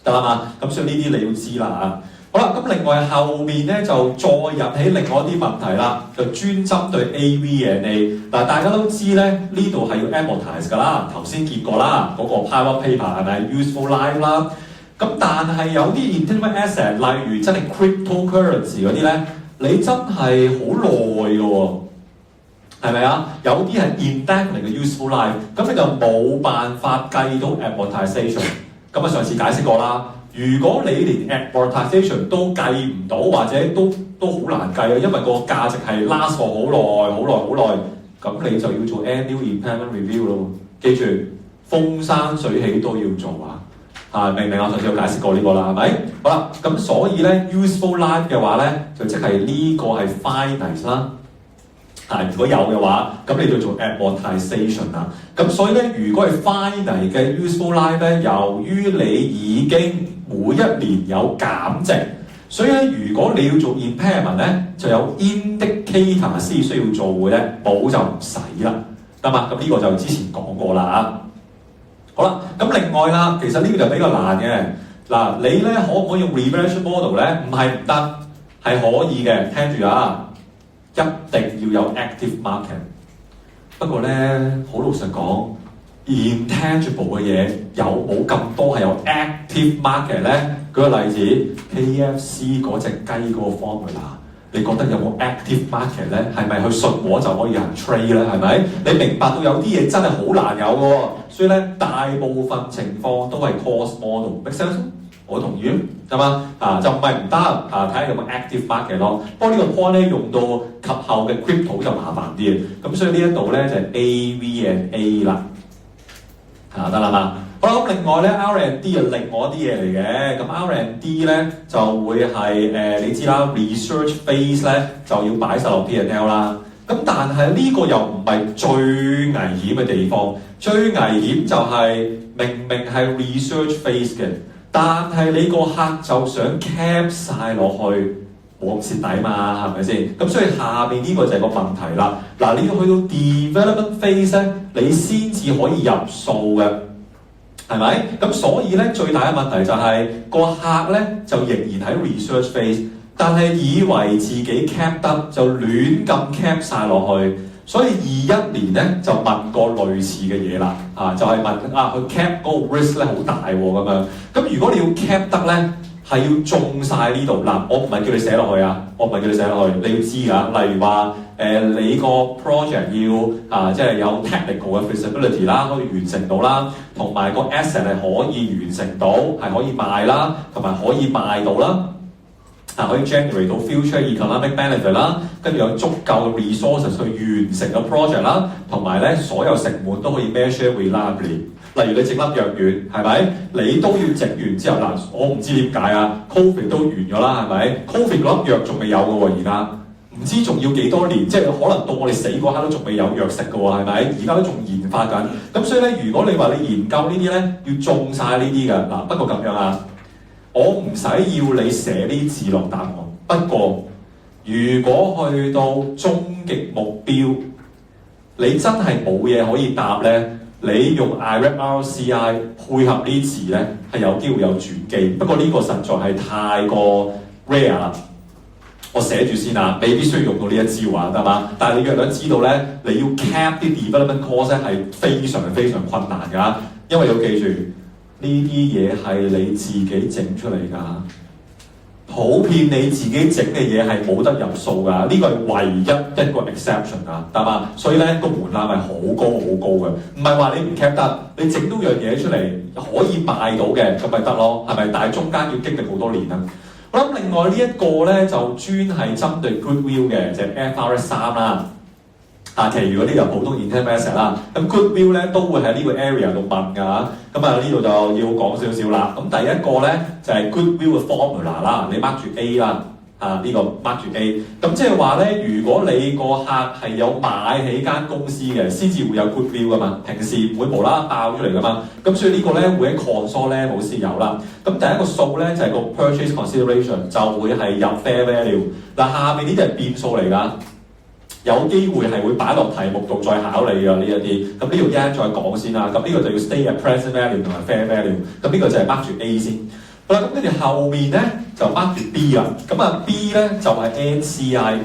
得啦嘛？咁所以呢啲你要知啦啊！好啦，咁另外後面咧就再引起另外一啲問題啦，就專針對 AV&A。嗱，大家都知咧，呢度係要 amortize 㗎啦，頭先見過啦，嗰、那個 private paper 係咪 useful life 啦？咁但係有啲 intangible asset，例如真係 cryptocurrency 嗰啲咧，你真係好耐㗎喎，係咪啊？有啲係 indefinite 嘅 useful life，咁你就冇辦法計到 amortization。咁啊，上次解釋過啦。如果你連 amortization 都計唔到，或者都好難計啊，因為個價值係 last for 好耐，咁你就要做 annual impairment review 咯。記住，風生水起都要做啊！明唔明？我上次有解釋過呢個啦，係咪？好啦，咁所以咧 useful life 嘅話咧，就即係呢個係 finite 啦。如果有嘅話，咁你就做 amortization 啦。咁所以咧，如果係 finite 嘅 useful life 咧，由於你已經每一年有減值，所以咧，如果你要做 impairment 咧，就有 indicator 先需要做嘅啫，冇就唔使啦，得嘛？咁呢個就之前講過啦。好啦，咁另外啦，其實呢個就比較難嘅。嗱，你咧可唔可以用 regression model 咧？唔係唔得，係可以嘅。聽住啊！一定要有 active market， 不過咧好老實講 ，intangible 嘅嘢有冇咁多係有 active market 咧？舉個例子 ，KFC 嗰隻雞嗰個 formula， 你覺得有冇 active market 咧？係咪去信和就可以有人 trade 咧？係咪？你明白到有啲嘢真係好難有嘅喎，所以咧大部分情況都係 cost model。make sense？我同意，係嘛？就唔係唔得睇下有冇 active market 咯。不過呢個 point 咧用到及後嘅 crypto 就麻煩啲嘅，咁所以呢一度咧就係 AV&A 啦，得啦嘛。好啦，咁另外咧 R&D 係另外一啲嘢嚟嘅，咁 R&D 咧就會係你知啦 research phase 咧就要擺晒落 P&L 啦。咁但係呢個又唔係最危險嘅地方，最危險就係明明係 research phase 嘅。但係你個客就想 cap 晒落去，冇咁蝕底嘛，係咪先？咁所以下面呢個就係個問題啦。嗱，你要去到 development phase 咧，你先至可以入數嘅，係咪？咁所以咧最大嘅問題就係、個客咧就仍然喺 research phase， 但係以為自己 cap 得就亂咁 cap 晒落去。所以21年咧就問過類似嘅嘢啦，就係、是、問佢 cap 嗰個 risk 咧好大喎咁樣。咁如果你要 cap 得咧，係要中晒呢度嗱，我唔係叫你寫落去啊，我唔係叫你寫落去，你要知㗎。例如話你個 project 要即係有 technical 嘅 feasibility 啦，可以完成到啦，同埋個 asset 係可以完成到，係可以賣啦，同埋可以賣到啦。可以 generate 到 future economic benefit 啦，跟住有足夠嘅 resources 去完成個 project 啦，同埋咧所有成本都可以 measure reliably。例如你整粒藥丸，係咪？你都要整完之後嗱，我唔知點解啊 ，Covid 都完咗啦，係咪 ？Covid 嗰粒藥仲未有嘅喎，而家唔知仲要幾多年，即係可能到我哋死嗰刻都仲未有藥食嘅喎，係咪？而家都仲研發緊。咁所以咧，如果你話你研究呢啲咧，要中晒呢啲嘅嗱，不過咁樣啊。我唔使要你寫啲字落答案，不過如果去到終極目標，你真係冇嘢可以答咧，你用 IRCI 配合啲字咧，係有機會有轉機。不過呢個實在係太過 rare 啦，我寫住先啊，未必需要用到呢一招啊，得嘛？但係你若想知道咧，你要 cap 啲 development cost 咧係非常非常困難㗎，因為要記住。呢啲嘢係你自己整出嚟㗎，普遍你自己整嘅嘢係冇得入數㗎，呢個係唯一一個 exception 啊，得嘛？所以咧個門檻係好高好高嘅，唔係話你唔 cap 得，你整到樣嘢出嚟可以賣到嘅咁咪得咯，係咪？但係中間要經歷好多年啊。我諗另外呢一個咧就專係針對 goodwill 嘅，就係 FRS 3啦。其餘嗰啲就普通 intangible asset 啦，咁 goodwill 咧都會喺呢個 area 度問㗎，咁呢度就要講少少啦。咁第一個咧就係 goodwill 嘅 formula 啦，你 mark 住 A 啦，呢個 mark 住 A。咁即係話咧，如果你個客係有買起間公司嘅，先至會有 goodwill 㗎嘛，平時唔會無啦啦爆出嚟㗎嘛。咁所以呢個咧會喺 console level先有啦。咁第一個數咧就係個 purchase consideration 就會係入 fair value。嗱，下面呢啲係變數嚟㗎。有機會係會擺落題目度再考你㗎呢一啲。咁呢度一陣再講先啦。咁呢個就要 stay at present value 同埋 fair value。咁呢個就係 mark 住 A 先。好啦，咁跟住後面咧就 mark 住 B 啦。咁啊 B 咧就係 NCI。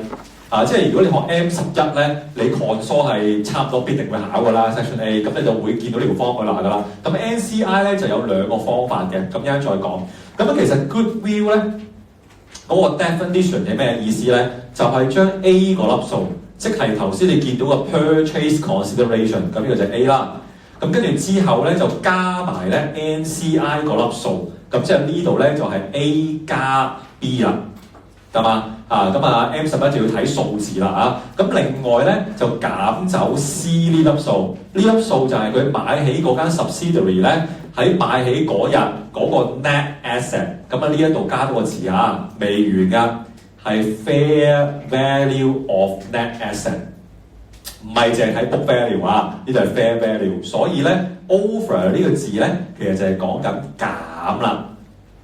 即係如果你學 M11咧，你 console 係差唔多必定會考㗎啦 section A， 咁你就會見到呢條formula㗎啦。咁 NCI 咧就有兩個方法嘅，咁一陣再講。咁其實 goodwill 咧嗰個 definition 係咩意思咧？就係將 A 嗰粒數，即係頭先你見到個 purchase consideration， 咁呢個就係 A 啦。咁跟住之後咧就加埋咧 NCI 嗰粒數，咁即係呢度咧就係 A 加 B 啦，得嘛？M11就要睇數字啦咁另外咧就減走 C 呢粒數，呢粒數就係佢買起嗰間 subsidiary 咧喺買起嗰日嗰個 net asset。咁呢一度加多個字未完㗎，係 fair value of net asset， 唔係淨係睇 book value呢度係 fair value。所以咧 over 呢個字咧其實就係講緊減啦。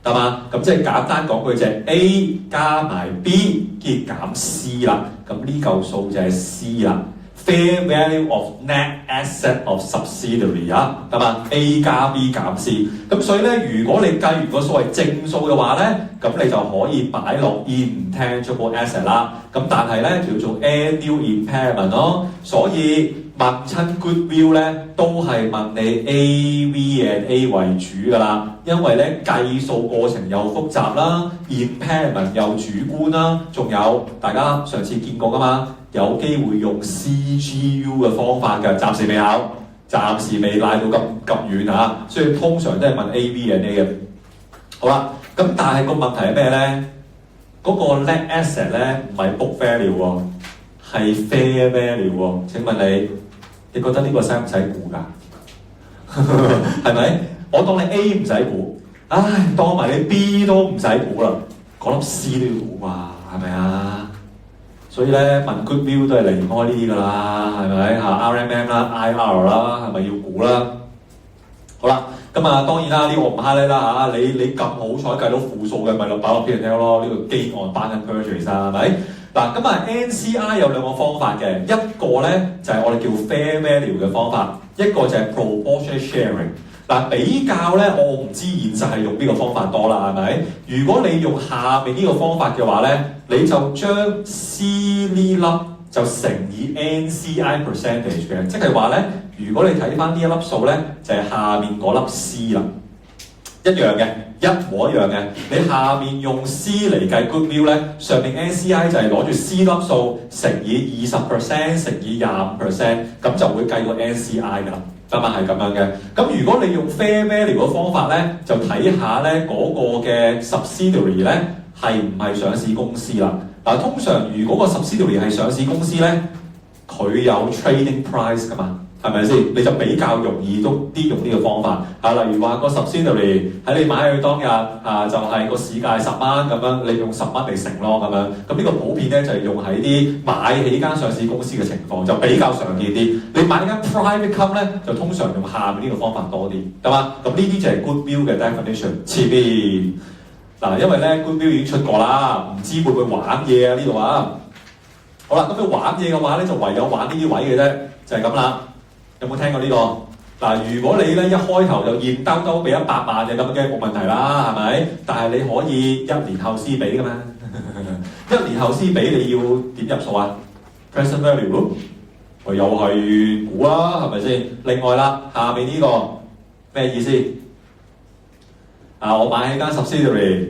得嘛？咁即係簡單講句就係 A 加埋 B 結減 C 啦。咁呢嚿數就係 C 啦。Fair value of net asset of subsidiary 得嘛 ？A 加 B 減 C。咁所以咧，如果你計完個所謂正數嘅話咧，咁你就可以擺落 intangible asset 啦。咁但係咧叫做 annual impairment 咯。所以問親 goodwill 咧，都係問你 A、V&A 為主㗎啦，因為咧計數過程又複雜啦 ，impairment 又主觀啦，仲有大家上次見過㗎嘛，有機會用 CGU 嘅方法㗎，暫時未考，暫時未賴到咁遠所以通常都係問 A、V&A 嘅。好啦，咁但係個問題係咩咧？嗰個 net asset 咧唔係 book value 喎，係 fair value 喎。請問你覺得呢個使唔使估㗎？係咪？我當你 A 唔使估，當埋你 B 都唔使估啦，嗰粒 C 都要估啩，係咪啊？所以咧問 goodwill 都係離唔開呢啲㗎啦，係咪RMM 啦、IR 啦，係咪要估啦？好啦，咁當然啦，呢個我唔 highlight 啦你咁好彩計到負數嘅，咪落擺落 P&L 咯，呢個 gain on bargain purchase 係咪？嗱，咁NCI 有兩個方法嘅，一個咧就係我哋叫 fair value 嘅方法，一個就係 proportionate sharing。比較咧，我唔知現實係用邊個方法多啦，係咪？如果你用下面呢個方法嘅話咧，你就將 C 呢粒就乘以 NCI percentage 嘅，即係話咧，如果你睇翻呢一粒數咧，就係下面嗰粒 C 啦，一樣嘅，一模一樣嘅。你下面用 C 嚟計 goodwill 咧，上面 NCI 就係攞住 C 粒數乘以20%乘以25%，咁就會計個 NCI 㗎啦。得嘛，係咁樣嘅。咁如果你用 fair value 嘅方法咧，就睇下咧嗰個嘅 subsidiary 咧係唔係上市公司啦。通常如果個 subsidiary 係上市公司咧，佢有 trading price 㗎嘛，係咪先？你就比較容易都啲用呢個方法例如話個 subsidiary 喺你買佢當日就係個市價係10蚊咁樣，你用10蚊嚟乘咯咁樣。咁呢個普遍咧就係用喺啲買起間上市公司嘅情況，就比較常見啲。你買間 private company 咧，就通常用下面呢個方法多啲，係嘛？咁呢啲就係 goodwill 嘅 definition。前面因為咧 goodwill 已經出過啦，唔知會唔會玩嘢呢度好啦，咁你玩嘢嘅話咧，就唯有玩呢啲位嘅啫，就係咁啦。有冇聽過呢個？如果你咧一開頭就現兜兜俾100萬嘅咁嘅冇問題啦，係咪？但係你可以1年後先俾㗎嘛，1年後先俾你要點入數？present value 咯，我又係估啦，係咪先？另外啦，下面呢個咩意思？我買起間 subsidiary，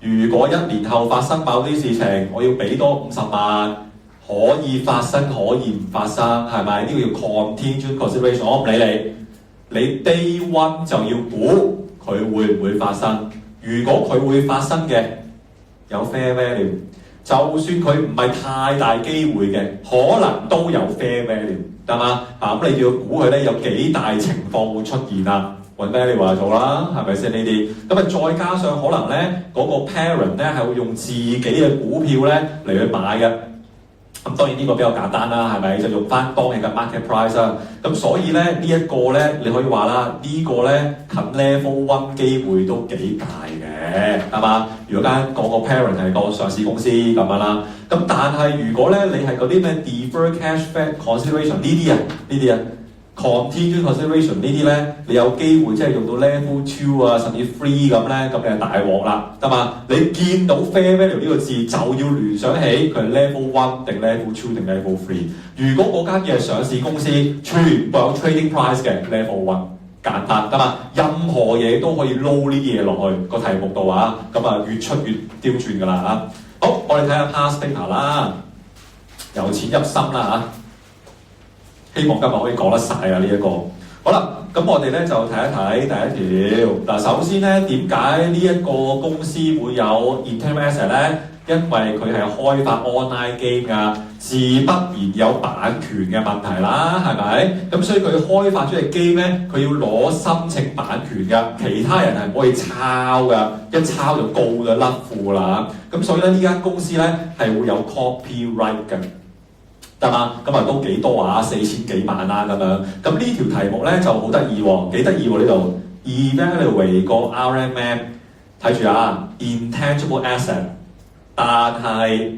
如果1年後發生某啲事情，我要俾多50萬。可以發生，可以唔發生，係咪？呢個叫 contingent consideration。我唔理你 day one 就要估佢會唔會發生。如果佢會發生嘅，有 fair value。就算佢唔係太大機會嘅，可能都有 fair value，得嘛？咁你就要估佢咧有幾大情況會出現啦。揾 value 話做啦，係咪先呢啲？咁再加上可能咧嗰個 parent 咧係會用自己嘅股票咧嚟去買嘅。咁當然呢個比較簡單啦，係咪？就用翻當日嘅 market price 啦。咁所以咧呢個咧，你可以話啦，呢個咧近 level 1機會都幾大嘅。嘅，係嘛？如果間個 parent 係個上市公司咁樣啦，咁但係如果咧你係嗰啲咩 deferred cash consideration 呢啲啊 contingent consideration 呢啲咧，你有機會即係用到 level 2啊，甚至 3咁咧，咁你係大鑊啦，得嘛？你見到 fair value 呢個字就要聯想起佢係 level 1定 level 2定 level 3。如果嗰間嘢係上市公司，全部有 trading price 嘅 level 1。簡單得嘛？任何嘢都可以撈呢啲嘢落去個題目度啊，咁啊越出越刁鑽㗎啦嚇。好，我哋睇下 past paper 啦，由淺入深啦嚇。希望今日可以講得晒啊呢一個。好啦，咁我哋咧就睇一睇第一條。嗱，首先咧點解呢一個公司會有 intangible asset 咧？因為佢係開發 online game 㗎，自不然有版權嘅問題啦，係咪？咁所以佢開發出嚟 game 咧，佢要攞申請版權㗎，其他人係唔可以抄㗎，一抄就告咗甩褲啦。咁所以咧呢間公司咧係會有 copyright 嘅，得嘛？咁啊都幾多啊，4000幾萬啦咁樣。咁呢條題目咧就好得意喎，幾得意喎呢度 evaluate 個 RMM， 睇住啊 intangible asset。但係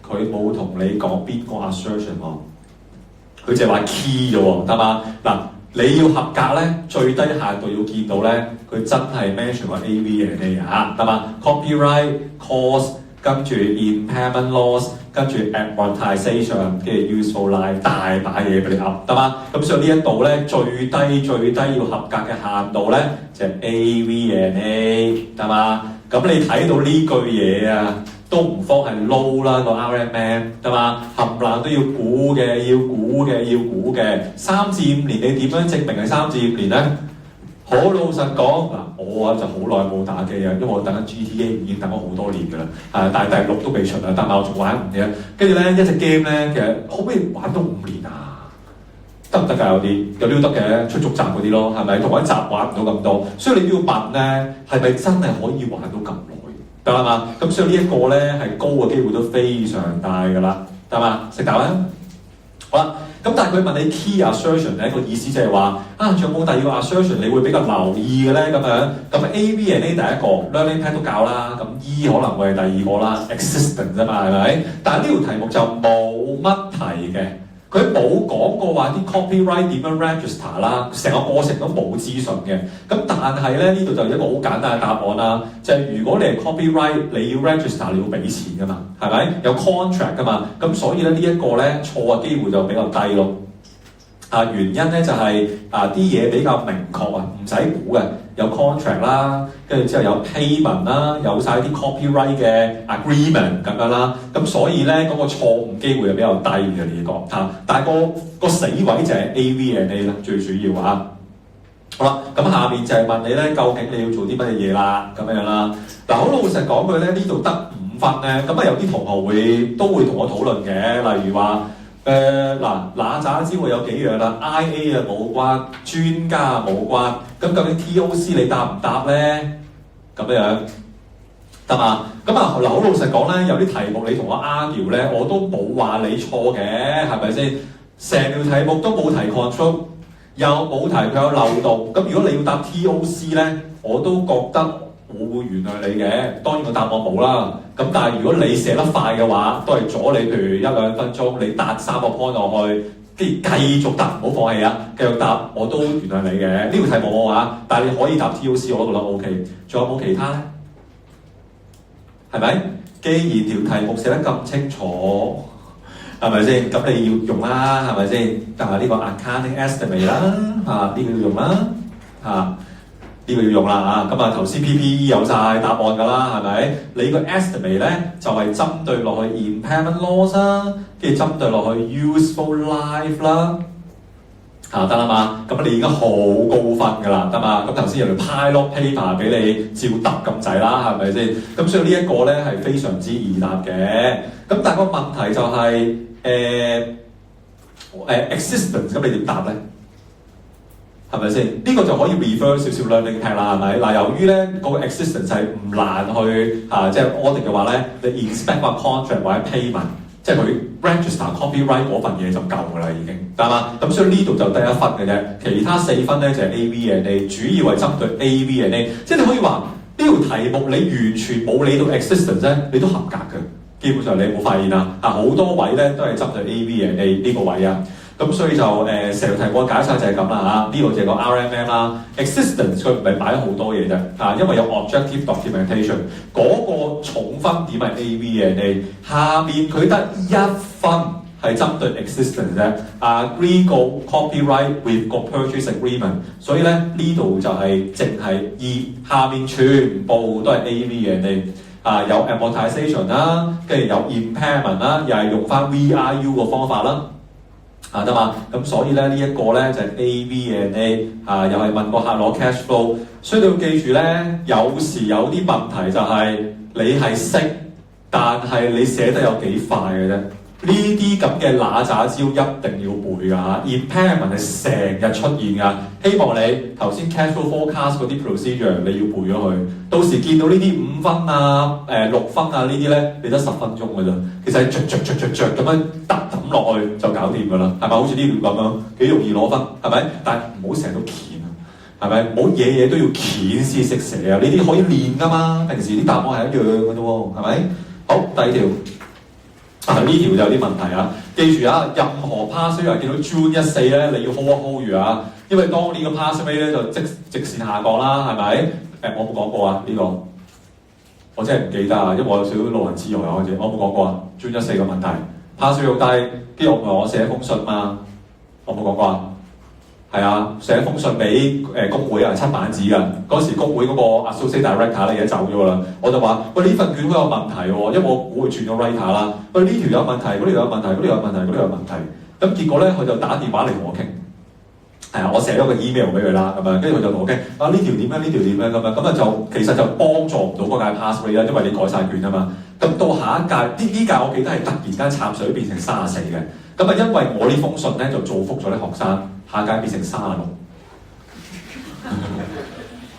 佢冇同你講邊個 assertion 喎，佢就係話 key 啫喎，得嘛？嗱，你要合格咧，最低限度要見到咧，佢真係 mention 個 AV&A 啊，得嘛 ？Copyright cost 跟住 impairment loss 跟住 amortization 跟住 useful life 大把嘢俾你噏，得嘛？咁所以呢一度咧最低要合格嘅限度咧就係 AV&A， 得嘛？咁你睇到呢句嘢啊？都唔慌係撈啦個 RMM， 對嘛？冚唪唥都要估嘅。3至5年你點樣證明係3至5年咧？好老實講，嗱我就好耐冇打機啊，因為我等緊 GTA 已經等咗好多年㗎啦，但係第6都未出啊，但係我仲玩5年。跟住咧一隻 game 咧，其實可唔可以玩到5年啊？得唔得㗎？有啲都得嘅，出續集嗰啲咯，係咪？同一集玩唔到咁多，所以你都要問咧，係咪真係可以玩到咁耐？得啦嘛，咁所以呢一個咧係高嘅機會都非常大㗎啦，得嘛？識答啦。好啦，咁但係佢問你 key assertion 咧個意思就係話仲有冇第二個 assertion 你會比較留意嘅咧咁樣？咁 AV&A 第一個 learning pad 都教啦，咁 E 可能會係第二個啦 existence 啫嘛，係咪？但係呢條題目就冇乜提嘅。佢冇講過話啲 copyright 點樣 register 啦，成個過程都冇資訊嘅。咁但係咧呢度就有一個好簡單嘅答案啦，就係如果你係 copyright，你要 register 你要俾錢噶嘛，係咪？有 contract 噶嘛，咁所以咧呢一個咧錯嘅機會就比較低咯。原因咧就係啲嘢比較明確啊，唔使估嘅，有 contract 啦，跟住之後有 payment 啦，有晒啲 copyright 嘅 agreement 咁樣啦，咁所以咧嗰個錯誤機會係比較低嘅呢個但係個死位就係 AV&A 啦，最主要啊。好啦，咁下面就係問你咧，究竟你要做啲乜嘢啦，咁樣啦。嗱，好老實講句咧，呢度得5分咧，咁啊有啲同學都會同我討論嘅，例如話。嗱咋知會有幾樣啦 ，IA 啊冇關，專家冇關，咁究竟 TOC 你答唔答咧？咁樣得嘛？咁好老實講咧，有啲題目你同我 argue 咧，我都冇話你錯嘅，係咪先？成條題目都冇提 control， 又冇提佢有漏洞，咁如果你要答 TOC 咧，我都覺得我會原諒你嘅。當然個答案冇啦。咁但係如果你寫得快嘅話，都係阻你，譬如1-2分鐘，你答3個 point 落去，跟住繼續答，唔好放棄啊！繼續答，我都原諒你嘅。呢條題目我話，但係你可以答 TOC， 我都覺得 OK。仲有冇其他咧？係咪？既然條題目寫得咁清楚，係咪先？咁你要用啦，係咪先？但係呢個 accounting estimate 啦，呢個要用啦，呢個要用啦嚇，咁頭先 PPE 有晒答案㗎啦，係咪？你個 estimate 咧就係針對落去 impairment loss 啦，跟住針對落去 useful life 啦，得啦嘛？咁你已經好高分㗎啦，得嘛？咁頭先有條 pilot paper 俾你照答咁滯啦，係咪先？咁所以呢一個咧係非常之易答嘅。咁但係個問題就係existence， 咁你點答咧？係咪先？呢個就可以 refer 少少 learning pad 啦，係咪？嗱，由於咧嗰個 existence 係唔難去即係 audit 嘅話咧，你 inspect 個 contract 或者 payment， 即係佢 register copyright 嗰份嘢就夠㗎啦，已經得嘛？咁所以呢度就得1分嘅啫，其他4分咧就係 AV&A， 主要係針對 AV&A， 即係你可以話呢條題目你完全冇理到 existence 咧，你都合格嘅。基本上你有冇發現啊？好多位咧都係針對 AV&A 呢個位啊。咁所以就成條題目嘅解釋就係咁啦嚇。呢度就係個 RMM 啦 ，existence 佢唔係擺好多嘢啫因為有 objective documentation 嗰個重分點係 AV&A， 下面佢得1分係針對 existence 啫。agree 個 copyright with 個 purchase agreement， 所以咧呢度就係淨係下面全部都係 AV&A。有 amortization 啦，跟住有 impairment 啦，又係用翻 VRU 個方法啦，得嘛？咁所以咧呢一個咧就係 AV&A 又係問個客攞 cash flow， 所以你要記住咧，有時有啲問題就係你係識，但係你寫得有幾快嘅啫。呢啲咁嘅揦喳招一定要背㗎嚇 ，impairment 係成日出現㗎。希望你頭先 cash flow forecast 嗰啲 procedure 你要背咗佢，到時見到呢啲5分啊、6分啊呢啲咧，你得10分鐘㗎咋。其實着咁樣揼落去就搞掂㗎啦，係咪？好似呢條咁樣幾容易攞分，係咪？但係唔好成日都鉗啊，係咪？唔好嘢都要鉗先識寫啊！呢啲可以練㗎嘛，平時啲答案係一樣㗎啫喎，係咪？好，第二條。呢條就有啲問題啊！記住啊，任何 pass rate 見到 June 14咧，你要 hold 住啊！因為當呢個 pass rate 咧就直線下降啦，係咪？我冇講過啊呢個，我真係唔記得啊，因為我有少少老人痴呆啊，好似我冇講過啊。June 14個問題 pass rate 好低，跟住我寫封信嘛，我冇講過啊。係啊，寫封信俾工會啊，7版紙㗎。嗰時工會嗰個 associate director 咧已經走咗啦。我就話：喂，呢份卷好有問題喎，因為我估佢轉咗 writer 啦。喂，呢條有問題，嗰條有問題，嗰條有問題，嗰條有問題。咁結果咧，佢就打電話嚟同我傾。係啊，我寫咗個 email 俾佢啦，咁樣跟住佢就同我傾。呢條點咧？呢條點咧？咁樣咁啊就其實就幫助唔到嗰屆 pass rate 啦，因為你改晒卷啊嘛。咁到下一屆呢屆我記得係突然間插水變成34嘅。咁啊，因為我呢封信咧就造福咗啲學生。下屆變成36，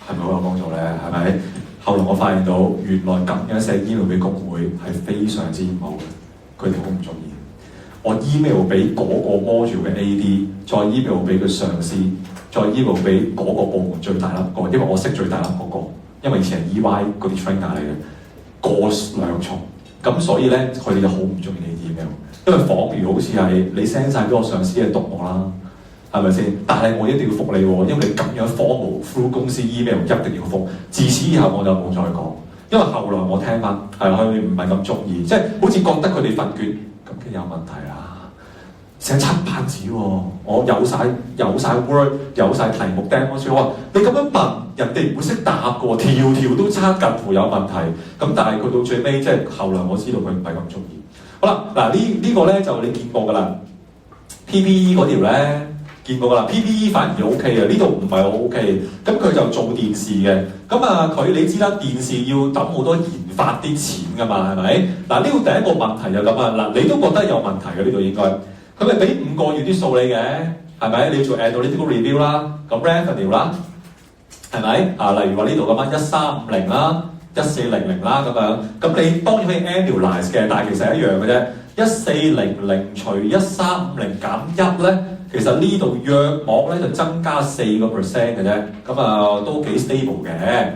係咪好有幫助咧？係咪？後來我發現到原來咁樣寫 email 俾工會係非常之唔好嘅，佢哋好唔中意。我 email 俾嗰個 module 嘅 AD， 再 email 俾佢上司，再 email 俾嗰個部門最大粒個，因為我識最大粒嗰個，因為以前係 EY 嗰啲 trainer 嚟嘅，過兩重。咁所以咧，佢哋就好唔中意你 email， 因為仿如好似係你 send 晒俾我上司嘅讀我啦。係咪先？但係我一定要覆你喎，因為你咁樣 formal through 公司 email 一定要覆。自此以後我就冇再講，因為後來我聽翻係佢哋唔係咁中意，即係好似覺得佢哋份卷咁嘅有問題啦。寫7版紙喎，我有晒 word， 有晒題目 demonstrate， 我話你咁樣問人哋唔會識答嘅喎，條條都差近乎有問題。咁但係佢到最尾即係後來我知道佢唔係咁中意。好啦，嗱呢個咧就你見過㗎啦 ，PPE 嗰條咧。見過㗎啦 ，PPE 反而 OK 嘅，呢度唔係好 OK。咁佢就做電視嘅，咁啊你知啦，電視要揼好多研發啲錢㗎嘛，係咪？嗱呢度第一個問題就咁啊，嗱你都覺得有問題嘅呢度應該，佢咪俾5個月啲數你嘅，係咪？你要做 analytical review 啦，咁 revenue 啦，係咪？例如話呢度咁樣1350啦、1400啦咁樣，咁你當然可以 annualize 嘅，但係其實一樣嘅啫。1400除1350減1咧。其實呢度約莫咧就增加4%嘅啫，咁都幾 stable 嘅。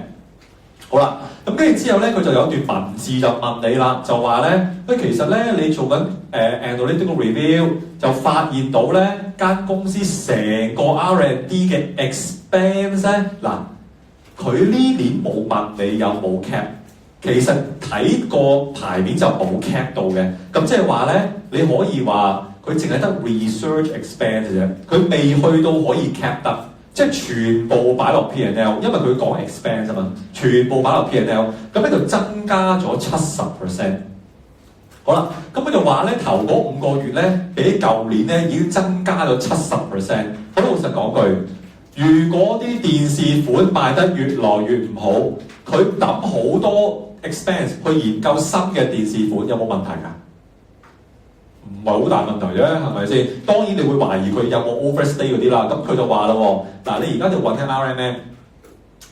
好啦，咁跟住之後咧，佢就有段文字就問你啦，就話咧，其實咧你做緊analytical review 就發現到咧間公司成個 R&D 嘅 expense 咧，嗱佢呢年冇問你有冇 cap， 其實睇個牌面就冇 cap 到嘅，咁即係話咧你可以話。佢淨係得 research expense 啫，佢未去到可以 cap 得，即係全部擺落 P&L， 因為佢講 expense 啊嘛，全部擺落 P&L， 咁咧就增加咗70%。好啦，咁佢就話咧頭嗰5個月咧，比舊年咧已經增加咗70%。好老實講句，如果啲電視款賣得越來越唔好，佢抌好多 expense 去研究新嘅電視款，有冇問題㗎？唔係好大問題啫，係咪先？當然你會懷疑佢有冇 overstay 嗰啲啦。咁佢就話啦，嗱你而家就揾緊 RMM，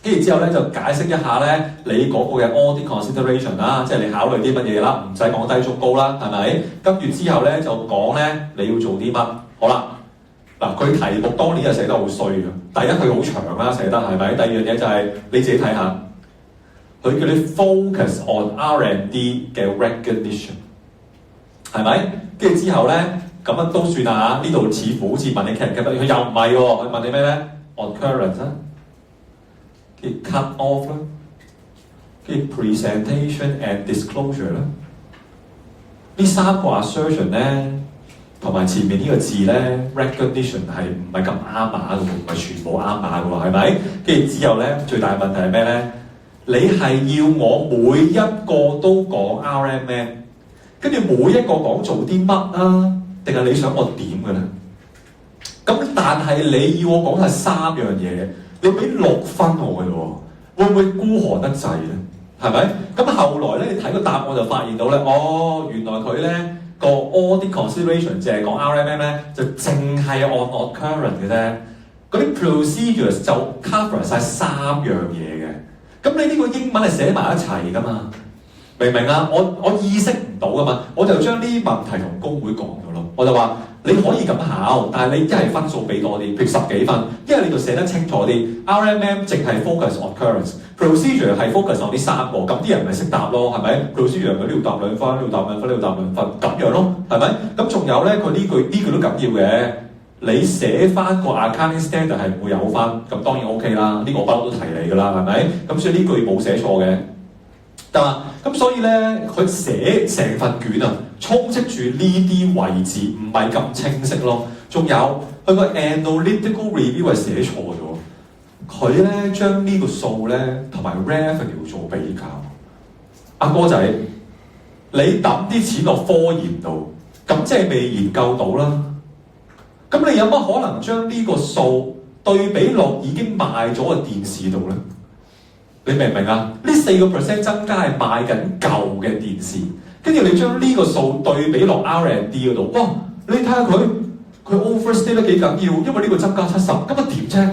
跟住之後咧就解釋一下咧你嗰個嘅 audit consideration 啦，即係你考慮啲乜嘢啦，唔使講低中高啦，係咪？跟住之後咧就講咧你要做啲乜。好啦，嗱佢題目當年就寫得好衰嘅。第一佢好長啦，寫得係咪？第二樣嘢就係你自己睇下。佢叫你 focus on R&D 嘅 recognition， 係咪？跟住之後咧，咁啊都算啦嚇。呢度似乎好似問你 cat 佢又唔係喎，佢問你咩咧 ？occurrence 啦，跟住 cut off 啦，跟住 presentation and disclosure 啦。呢三個 assertion 咧，同埋前面呢個字咧 recognition 係唔係咁啱碼嘅喎？唔係全部啱碼嘅喎，係咪？跟住之後咧，最大問題係咩咧？你係要我每一個都講 RMM， 跟住每一個講做啲乜啊？定係你想我點嘅咧？咁但係你要我講係3樣嘢，你俾6分我嘅喎，會唔會孤寒得滯咧？係咪？咁後來咧，你睇個答案就發現到咧，原來佢咧個 audit consideration 淨係講 RMM 咧，就淨係 on occurrence 嘅啫。嗰啲 procedures 就 cover 晒3樣嘢嘅。咁你呢個英文係寫埋一齊噶嘛？明唔明啊？我意識唔到噶嘛，我就將呢啲問題同工會講咗咯。我就話你可以咁考，但係你一係分數俾多啲，譬如10幾分，一係你就寫得清楚啲。RMM 淨係 focus on occurrence，procedure 係 focus on 呢3個，咁啲人咪識答咯，係咪 ？procedure 咪呢度答2分，呢度答2分，呢度答2分，咁樣咯，係咪？咁仲有咧，佢呢句都緊要嘅。你寫翻個 accounting standard 係唔會有分，咁當然 OK 啦。呢個我不嬲都提你㗎啦，係咪？咁所以呢句冇寫錯嘅，得嘛？咁所以咧，佢寫成份卷啊，充斥住呢啲位置，唔係咁清晰咯。仲有佢個 analytical review 係寫錯咗，佢咧將呢個數咧同埋 revenue 做比較。阿哥仔，你抌啲錢落科研度，咁即係未研究到啦。咁你有乜可能將呢個數對比落已經賣咗嘅電視度咧？你明唔明啊？呢4% 增加係賣緊舊嘅電視，跟住你將呢個數對比落 R&D 嗰度，哇！你睇下佢 overstate 得幾緊要，因為呢個增加70，咁啊點啫？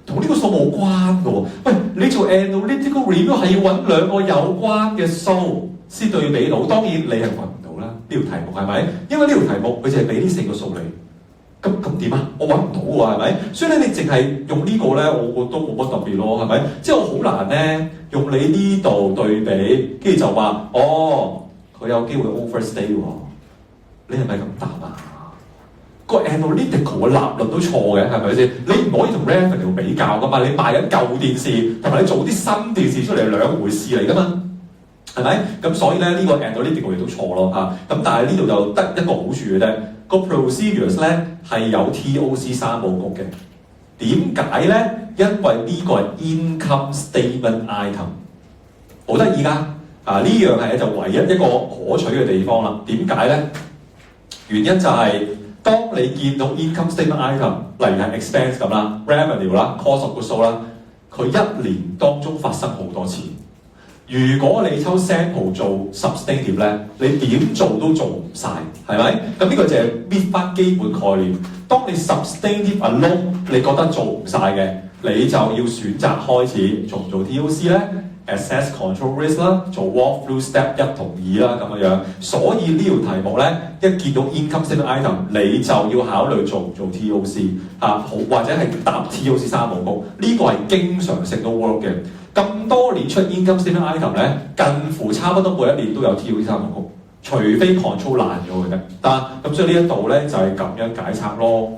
同呢個數冇關嘅喎。喂，你做 analytical review 係要揾2個有關嘅數先對比到，當然你係揾唔到啦。呢條題目係咪？因為呢條題目佢就係俾呢4個數你。咁點啊？我揾唔到喎，係咪？所以咧，你淨係用呢個咧，我都冇乜特別咯，係咪？即係我好難咧，用你呢度對比，跟住就話佢有機會 overstay 喎。你係咪咁答啊？個 analytical 嘅立論都錯嘅，係咪先？你唔可以同 revenue 比較噶嘛？你賣緊舊電視，同埋你做啲新電視出嚟係兩回事嚟噶嘛？係咪？咁所以咧，呢個 analytical 亦都錯咯嚇。咁但係呢度就得一個好處嘅啫。個 procedures 咧係有 TOC 3部曲嘅，點解咧？因為呢個係 income statement item， 好得意㗎。呢樣係就唯一一個可取嘅地方啦。點解咧？原因就係當你見到 income statement item，例如係 expense 咁啦、revenue 啦、cost of goods sold 啦，佢一年當中發生好多次。如果你抽 sample 做 substantive 咧，你點做都做唔晒，係咪？咁呢個就係搣翻基本概念。當你 substantive alone 你覺得做唔晒嘅，你就要選擇開始做唔做 TOC 咧 ？Assess control risk 啦，做 walkthrough step 1同2啦咁樣。所以呢條題目咧，一見到 income statement item， 你就要考慮做唔做 TOC 或者係答 TOC 3部曲。呢個係經常性都 work 嘅。咁多年出 income statement item 咧，近乎差不多每一年都有 TOC 3部曲，除非 control 爛咗嘅啫。咁所以呢一度咧就係咁樣解拆咯。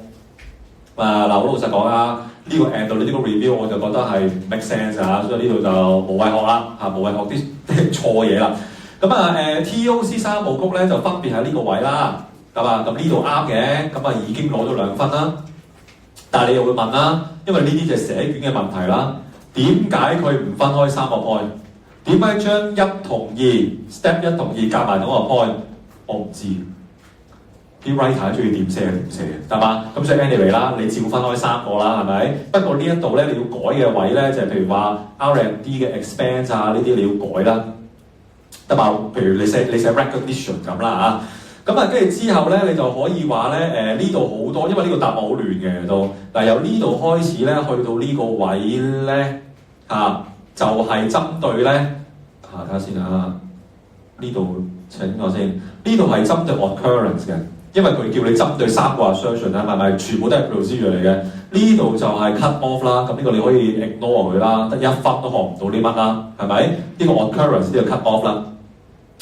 嗱，好老實講啦，呢個 analytical review 我就覺得係唔 make sense 啊，所以呢度就無謂學啦，無謂學啲錯嘢啦。咁TOC 3部曲咧就分別喺呢個位啦，咁呢度啱嘅，咁已經攞咗2分啦。但係你又會問啦，因為呢啲就係寫卷嘅問題啦。點解佢唔分開3個 point？ 點解將1同2 step 1同2夾埋同一個 point？ 我唔知。啲 writer 中意點寫就點寫嘅，係嘛？咁所以 anyway 啦，你照分開3個啦，係咪？不過呢一度咧，你要改嘅位咧，就係譬如話 R&D 嘅 expense 呢啲你要改啦，得嘛？譬如你寫 recognition 咁啦嚇。咁跟住之後咧，你就可以話咧呢度好多，因為呢個答案好亂嘅都。嗱，由呢度開始咧，去到呢個位咧。就係針對咧睇下先呢度請我先，呢度係針對 occurrence 嘅，因為佢叫你針對3個 assertion 啦，係咪？全部都係 procedure 嚟嘅。呢度就係 cut off 啦，咁呢個你可以 ignore 佢啦，得1分都學唔到啲乜啦，係咪？呢個 occurrence 呢個 cut off 啦。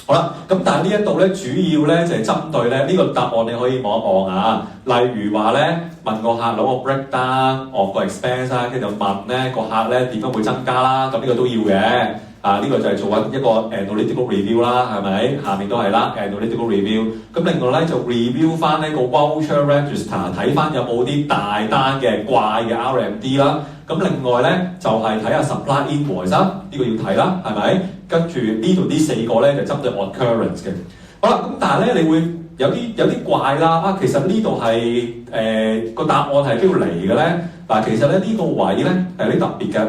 好啦，咁但係呢一度咧，主要咧就係針對咧呢個答案，你可以望一望啊。例如話咧，問個客攞個 breakdown of 個 expense 啦，跟住就問咧個客咧點樣會增加啦，咁呢個都要嘅。呢個就係做緊一個 analytical review 啦，係咪？下面都係啦 analytical review。咁另外咧就 review 翻呢個 voucher register， 睇翻有冇啲大單嘅怪嘅 R&D 啦。咁另外咧就係睇下 supply invoice 啦，呢個要睇啦，係咪？跟住呢度呢4個咧就針對 occurrence 嘅。好啦，咁但係咧你會有啲怪啦，其實呢度係個答案係邊度嚟嘅咧？嗱，其實咧呢個位咧係有啲特別嘅。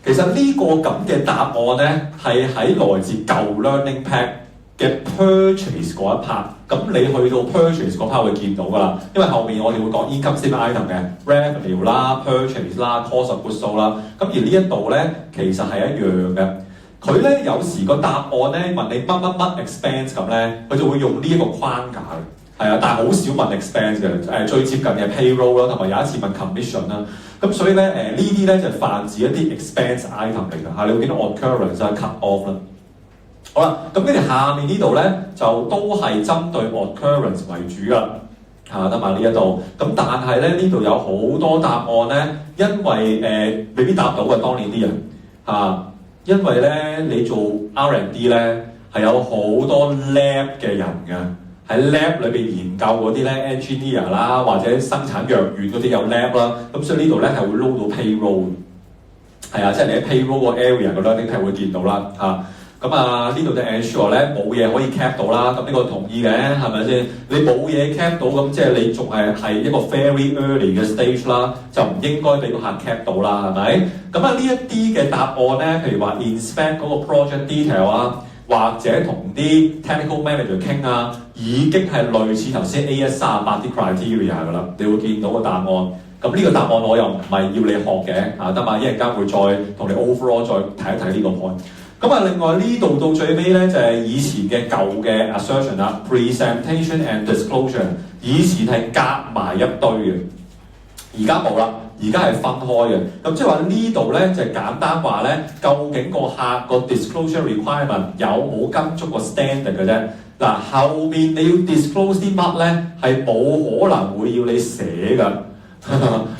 其實呢個咁嘅答案咧係喺來自舊 Learning Pack 嘅 purchase 嗰一 part， 咁你去到 purchase 嗰 part 會見到㗎啦，因為後面我哋會講 income statement item 嘅 revenue 啦、purchase 啦、cost of goods sold 啦，咁而呢一度咧其實係一樣嘅。佢咧有時個答案咧問你乜乜乜 expense 咁咧，佢就會用呢一個框架嘅，係啊，但係好少問 expense 嘅，最接近嘅 payroll 啦，同埋有一次問 commission 啦。咁所以咧呢啲咧就泛指一啲 expense item 嚟㗎嚇，你會見到 occurrence 啊 cut off 啦。好啦，咁跟住下面呢度咧就都係針對 occurrence 為主㗎，得嘛呢一度。咁但係咧呢度有好多答案咧，因為未必答到嘅當年啲人因為咧你做 R&D 咧係有好多 lab 嘅人㗎。喺 lab 裏邊研究嗰啲咧 engineer 啦，或者生產藥丸嗰啲有 lab 啦，咁所以呢度咧係會撈到 payroll， 係啊，即係你喺 payroll 個 area 嗰度咧係會見到啦嚇。咁呢度就 ensure 咧冇嘢可以 cap 到啦，咁呢個同意嘅係咪先？你冇嘢 cap 到，咁即係你仲係一個 very early 嘅 stage 啦，就唔應該俾個客 cap 到啦，係咪？咁呢一啲嘅答案咧，譬如話 inspect 嗰個 project detail 啊。或者同啲 technical manager 傾已經係類似頭先 AS38啲 criteria 㗎啦，你會見到個答案。咁呢個答案我又唔係要你學嘅，得嘛？一陣間會再同你 overall 再睇一睇呢個 point。咁另外呢度到最尾咧就係以前嘅舊嘅 assertion 啦 ，presentation and disclosure， 以前係夾埋一堆嘅，而家冇啦。而家係分開嘅，咁即係話呢度咧就係簡單話咧，究竟個客個 disclosure requirement 有冇跟足個 standard 嘅啫？嗱，後面你要 disclose 啲乜咧，係冇可能會要你寫㗎，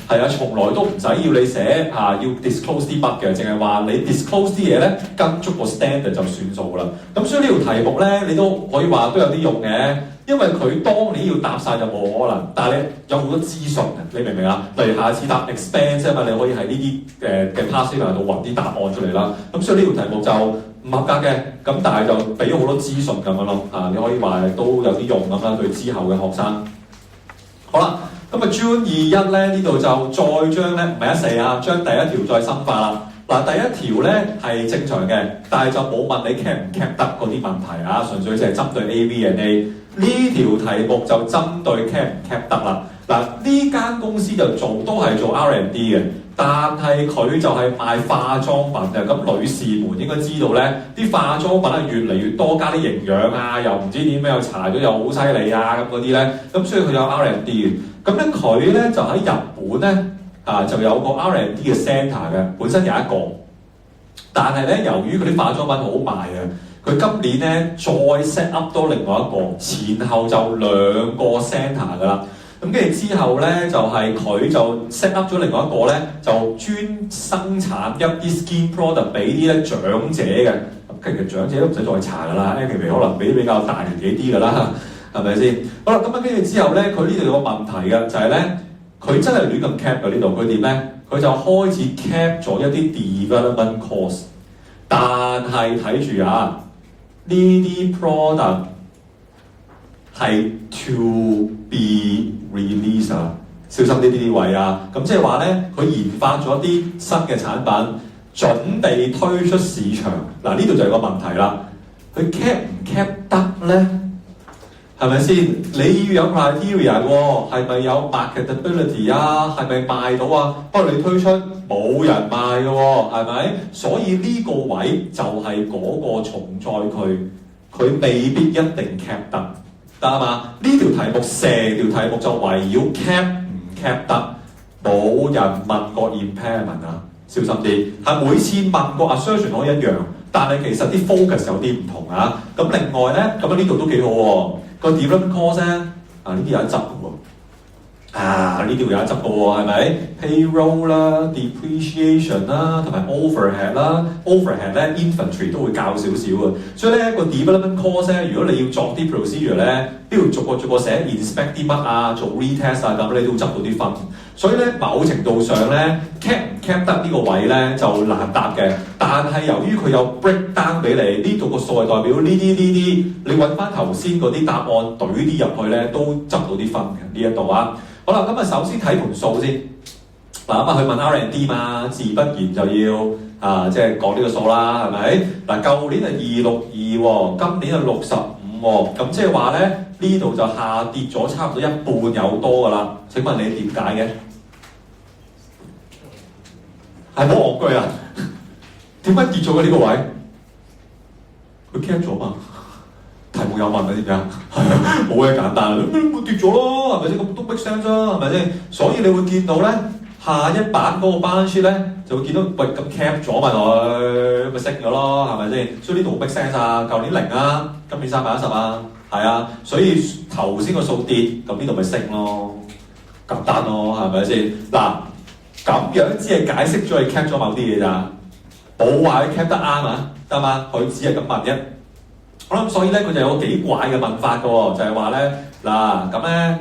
係啊，從來都唔使要你寫要 disclose 啲乜嘅，淨係話你 disclose 啲嘢咧跟足個 standard 就算數啦。咁所以呢條題目咧，你都可以話都有啲用嘅。因為佢當年要答晒就冇可能，但係你有好多資訊嘅，你明唔明啊？例如下次答 expense 啊嘛，你可以喺呢啲嘅 past paper 度揾啲答案出嚟啦。咁所以呢條題目就唔合格嘅，咁但係就俾咗好多資訊咁樣咯。你可以話都有啲用咁啦，對之後嘅學生。好啦，咁June 21咧呢度就再將咧唔係14將第一條再深化啦。嗱，第一條咧係正常嘅，但係就冇問你 cap 唔 cap 得嗰啲問題純粹就係針對 AV&A。呢條題目就針對 cap 唔 cap 得啦。嗱，呢間公司就都係做 R&D 嘅，但係佢就係賣化妝品嘅。咁女士們應該知道咧，啲化妝品係越嚟越多加啲營養又唔知點樣又搽咗又好犀利咁嗰啲咧。咁所以佢有 R&D 嘅。咁咧佢咧就喺日本咧就有個 R&D 嘅 centre 嘅，本身有一個，但係咧由於佢啲化妝品好賣佢今年咧再 set up 多另外一個，前後就2個 centre 㗎啦。咁跟住之後咧，就係佢就 set up 咗另外一個咧，就專生產一啲 skin product 俾啲咧長者嘅。咁其實長者都唔使再搽㗎啦 anyway 可能俾比較大年紀啲㗎啦，係咪先？好啦，咁跟住之後咧，佢呢度有個問題嘅，就係咧，佢真係亂咁 cap 㗎呢度。佢點咧？佢就開始 cap 咗一啲 development cost， 但係睇住呢啲 product 係 to be released 小心啲位咁即係話咧，佢研發咗啲新嘅產品，準備推出市場。嗱，呢度就有個問題啦，佢 cap 唔 cap 得咧？係咪先？你要有 criteria 喎，係咪有 marketability 係咪賣到不過你推出冇人賣嘅喎，係咪？所以呢個位就係嗰個重災區，佢未必一定 cap 得。得啊嘛？呢條題目成條題目就圍繞 cap 唔 cap 得，冇人問過 impairment 啊，小心啲。係每次問個 assertion 可以一樣，但係其實啲 focus 有啲唔同啊。咁另外咧，咁呢度都幾好喎，個 development cost 咧，呢啲有一執嘅喎。呢條有一執嘅喎，係咪 ？payroll 啦、depreciation 啦，同埋 overhead 啦 ，overhead 咧 infantry 都會較少少嘅。所以咧個 development course 咧，如果你要作啲 procedure 咧，都要逐個寫 inspect 啲乜啊，做 retest 啊，咁你都執到啲分。所以咧某程度上咧 cap 唔 cap 得呢個位咧就難答嘅。但係由於佢有 breakdown 俾你，呢度個數係代表呢啲，你揾翻頭先嗰啲答案懟啲入去咧，都執到啲分嘅呢一度啊。好啦，咁啊首先睇盤數先。嗱咁啊，佢問 R&D 嘛，自不然就要即係講呢個數啦，係咪？嗱，舊年係262喎，今年係65喎，咁即係話咧呢度就下跌咗差唔多一半有多噶啦。請問你點解嘅？係好戇居啊！點解跌咗嘅呢個位？佢 cap 咗嘛？題目有問啊，點解？冇嘢簡單，會跌咗咯，係咪先？咁都 make sense 啦，係咪先？所以你會見到咧，下一版嗰個 balance sheet 咧，就會見到喂咁 cap 咗咪佢，咪升咗咯，係咪先？所以呢度好 make sense 啊，舊年0啊，今年310啊，係啊，所以頭先個數跌，咁呢度咪升咯，簡單咯，係咪先？嗱，咁樣只係解釋咗你 cap 咗某啲嘢咋，冇話你 cap 得啱啊，得嘛？佢只係咁問啫。好啦，所以咧佢就有個幾怪嘅問法嘅喎，就係話咧嗱咁咧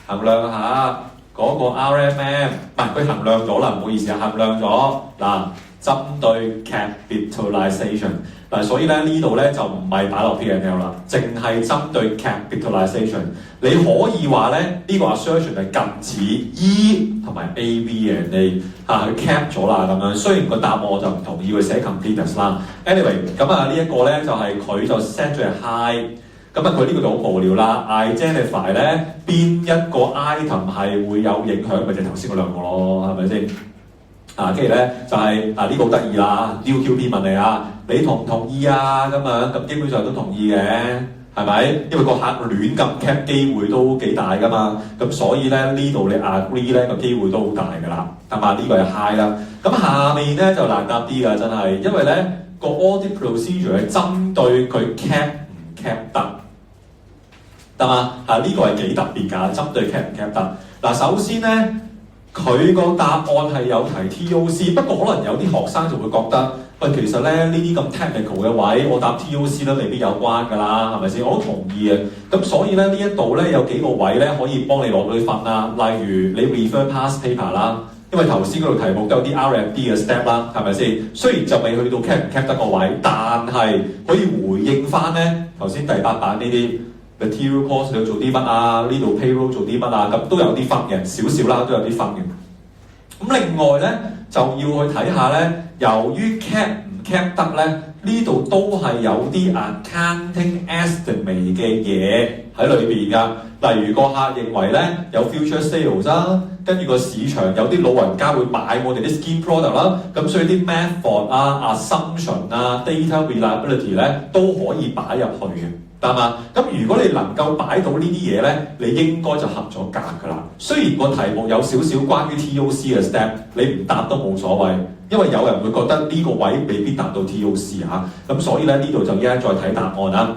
衡量下嗰個 RMM， 唔係佢衡量咗啦，唔好意思啊，衡量咗嗱，針對 capitalization 嗱，所以咧呢度咧就唔係擺落 P&L 啦，淨係針對 capitalization。你可以話咧呢個 assertion 係近似 E 同埋 AV&A 佢 cap 咗啦咁樣。雖然個答案我就唔同意佢寫 completeness 啦。anyway 咁呢一個咧就係佢就 set 咗係 high。咁佢呢個就好無聊啦。identify 咧邊一個 item 係會有影響，咪就頭先嗰兩個咯，係咪先？跟住咧就係呢個好得意啦。UQP 問你你同唔同意啊？咁基本上都同意嘅。係咪？因為個客亂咁 cap 機會都幾大㗎嘛，咁所以咧呢度你 agree 咧個機會都好大㗎啦，係嘛？呢個係 high 啦。咁下面咧就難答啲㗎，真係，因為咧個 audit procedure 係針對佢 cap 唔 cap 得嘛？呢個係幾特別㗎，針對 cap 唔 cap 得。嗱，首先咧佢個答案係有提 TOC， 不過可能有啲學生就會覺得。喂，其實咧呢啲咁 technical 嘅位，我答 TOC 都未必有關㗎啦，係咪先？我都同意嘅。咁所以咧呢一度咧有幾個位咧可以幫你攞到啲分啦。例如你 refer past paper 啦，因為頭先嗰度題目都有啲 R&D 嘅 step 啦，係咪先？雖然就未去到 cap 唔 cap 得個位，但係可以回應翻咧頭先第8版呢啲 material cost 你要做啲乜啊？呢度 payroll 做啲乜啊？咁都有啲分嘅，少少啦都有啲分嘅。咁另外咧就要去睇下咧，由於 cap 唔 cap 得咧，呢度都係有啲 accounting estimate 嘅嘢喺裏邊㗎。例如個客認為咧有 future sales 啦，跟住個市場有啲老人家會買我哋啲 skin product 啦，咁所以啲 method assumption data reliability 咧都可以擺入去嘅。得嘛？咁如果你能夠擺到呢啲嘢咧，你應該就合咗格㗎啦。雖然個題目有少少關於 TOC 嘅 step，你唔答都冇所謂，因為有人會覺得呢個位未必答到 TOC 嚇。咁所以咧呢度就依家再睇答案啦。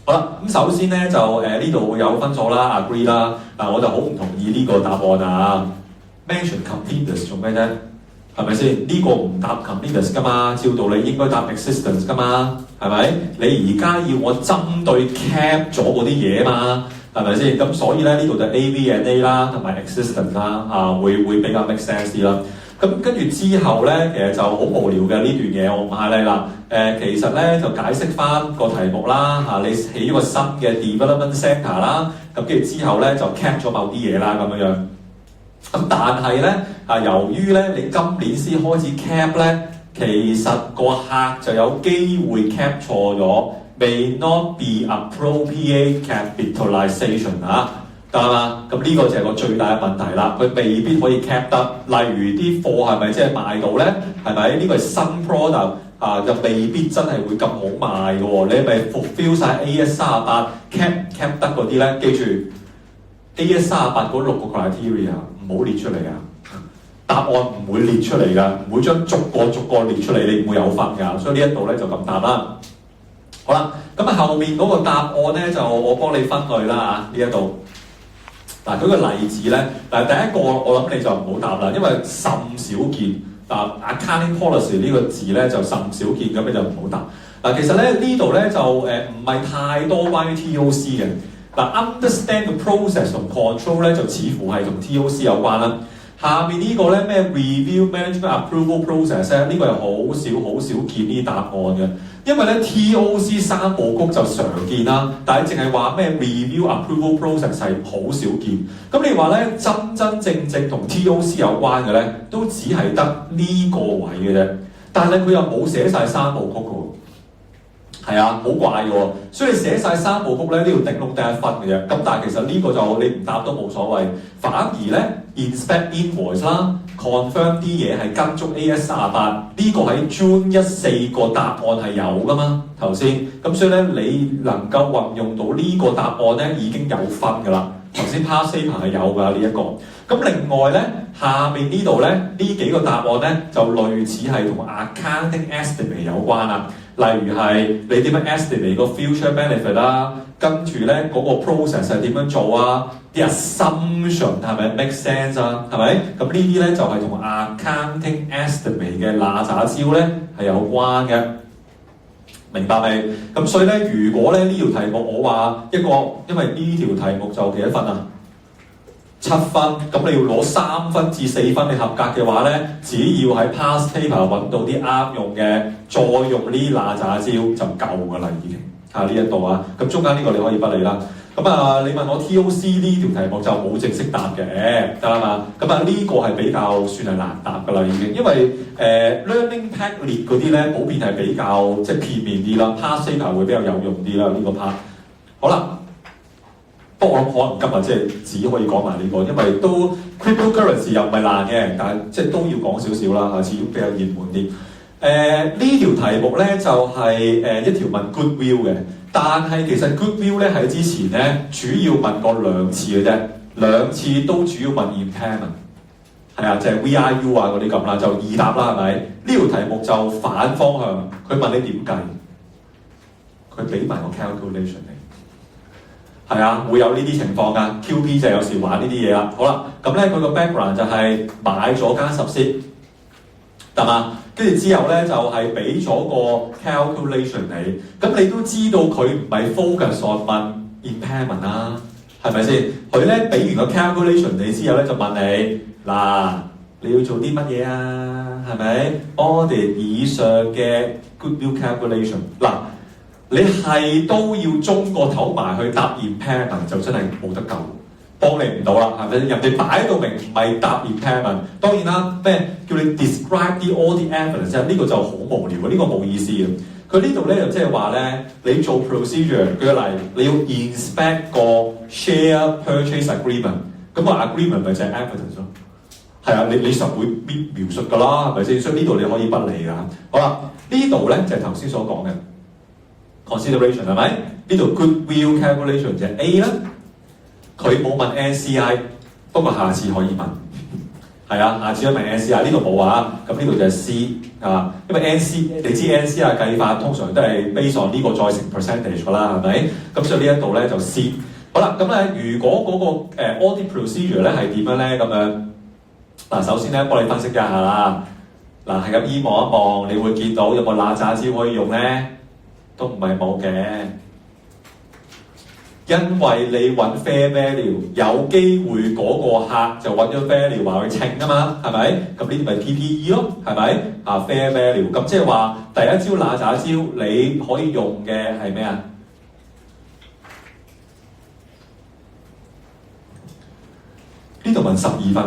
好啦，咁首先咧就呢度會有分數啦 ，agree 啦。我就好唔同意呢個答案啊。mention completeness 做咩啫？係咪先？呢個唔答 completeness 㗎嘛，照道理應該答 existence 㗎嘛，係咪？你而家要我針對 cap 咗嗰啲嘢嘛，係咪先？咁所以咧呢度就 AV&A 啦，同埋 existence 啦，會比較 make sense 啲啦。咁跟住之後咧，其實就好無聊嘅呢段嘢，我唔 highlight 啦。其實咧就解釋翻個題目啦，你起咗個新嘅 development center 啦，咁跟住之後咧就 cap 咗某啲嘢啦，咁樣樣。咁但係咧由於咧你今年先開始 cap 咧，其實個客就有機會 cap 錯咗 ，may not be appropriate capitalization 得嘛？咁呢個就係個最大嘅問題啦，佢未必可以 cap 得。例如啲貨係咪即係賣到咧？係咪？呢個係新 product 又未必真係會咁好賣嘅喎。你係咪 fulfill 曬 AS38 cap 唔 cap 得嗰啲咧？記住 AS38 嗰6個 criteria 唔好列出嚟啊！答案唔會列出嚟㗎，唔會將逐個列出嚟，你唔會有分㗎。所以呢一度咧就咁答啦。好啦，咁後面嗰個答案咧就我幫你分類啦嚇，呢一度。嗱，舉個例子咧，嗱第一個我諗你就唔好答啦，因為甚少見。accounting policy 呢個字咧就甚少見，咁你就唔好答。嗱，其實咧呢度咧就唔係太多關於 TOC 嘅。understand the process 同 control 咧就似乎係同 TOC 有關啦。下面呢個咧咩 review management approval process 咧，呢個係好少見呢啲答案嘅，因為咧 TOC 三部曲就常見啦，但係淨係話咩 review approval process 係好少見。咁你話咧真正同 TOC 有關嘅咧，都只係得呢個位嘅啫，但係佢又冇寫晒三部曲嘅喎。係啊，好怪嘅喎，所以你寫晒三部曲咧，呢度頂籠得1分嘅啫。咁但係其實呢個就你唔答都冇所謂，反而咧 inspect invoice 啦 ，confirm 啲嘢係跟足 AS38，呢個喺 June 14個答案係有噶嘛頭先，咁所以咧你能夠運用到呢個答案咧已經有分㗎啦。頭先 past paper 係有㗎呢一個。咁另外咧，下面呢度咧呢幾個答案咧就類似係同 accounting estimate 有關啦。例如係你點樣 estimate 個 future benefit 啦，跟住咧嗰個 process 係點樣做啊？啲 assumption 係咪 make sense 啊？係咪？咁呢啲咧就係同 accounting estimate 嘅嗱喳招咧係有關嘅，明白未？咁所以咧，如果咧呢條題目我話一個，因為呢條題目就幾多分啊？7分，咁你要攞3分至4分你合格嘅話咧，只要喺 past paper 揾到啲啱用嘅，再用呢嗱喳招就夠㗎啦已經。呢一度啊，咁中間呢個你可以不理啦。咁你問我 TOC 呢條題目就冇正式答嘅，得啦嘛。咁呢個係比較算係難答㗎啦已經，因為learning pack 列嗰啲咧普遍係比較即係片面啲啦 ，past paper 會比較有用啲啦呢個 part。好啦。不過我諗可能今日即係只可以講埋呢個，因為都 cryptocurrency 又唔係難嘅，但係即係都要講少少啦，始終比較熱門啲。呢條題目咧就係、一條問 goodwill 嘅，但係其實 goodwill 咧喺之前咧主要問過2次嘅啫，2次都主要問 impairment， 係啊，就係 VIU 啊嗰啲咁啦，就易答啦係咪？呢條題目就反方向，佢問你點計，佢俾埋個 calculation 你。係啊，會有呢啲情況㗎。QP 就有時玩呢啲嘢啦。好啦，咁咧佢個 background 就係買咗間10 得嘛？跟住之後咧就係俾咗個 calculation 你。咁你都知道佢唔係 focus on 問 impairment 啦，係咪先？佢咧俾完個 calculation 你之後咧就問你嗱，你要做啲乜嘢啊？係咪？我哋以上嘅 goodwill calculation 嗱。你係都要中個頭埋去答 impairment 就真係冇得救，幫你唔到啦，係咪？人哋擺到明唔係答 impairment，當然啦，咩叫你 describe 啲 all the evidence 呢個就好無聊嘅，呢個冇意思嘅。佢呢度咧就即係話咧，你做 procedure，舉個例，你要 inspect 個 share purchase agreement，咁個 agreement 咪就係 evidence 咯。係啊，你實會描述㗎啦，係咪先？所以呢度你可以不理㗎。好啦，呢度咧就係頭先所講嘅。consideration 係咪？呢度 goodwill calculation 就係 A 啦，佢冇問 NCI， 不過下次可以問，係啊，下次可以問 NCI， 呢度冇啊，咁呢度就係 C 啊，因為 你知 NCI 計法通常都係 based on 呢個再乘 percentage 㗎啦，係咪？咁所以呢一度咧就 C。好啦，咁咧如果嗰個audit procedure 咧係點樣咧？咁樣嗱，首先咧幫你分析一下啦。嗱，係咁依望一望，你會見到有冇嗱喳招可以用咧？都唔係冇嘅，因為你揾 fair value， 有機會嗰個客就揾咗 value 話佢稱啊嘛，係咪？咁呢啲咪 PPE 咯，係咪？啊 fair value， 咁即係話第一招嗱喳招你可以用嘅係咩啊？呢度問12分，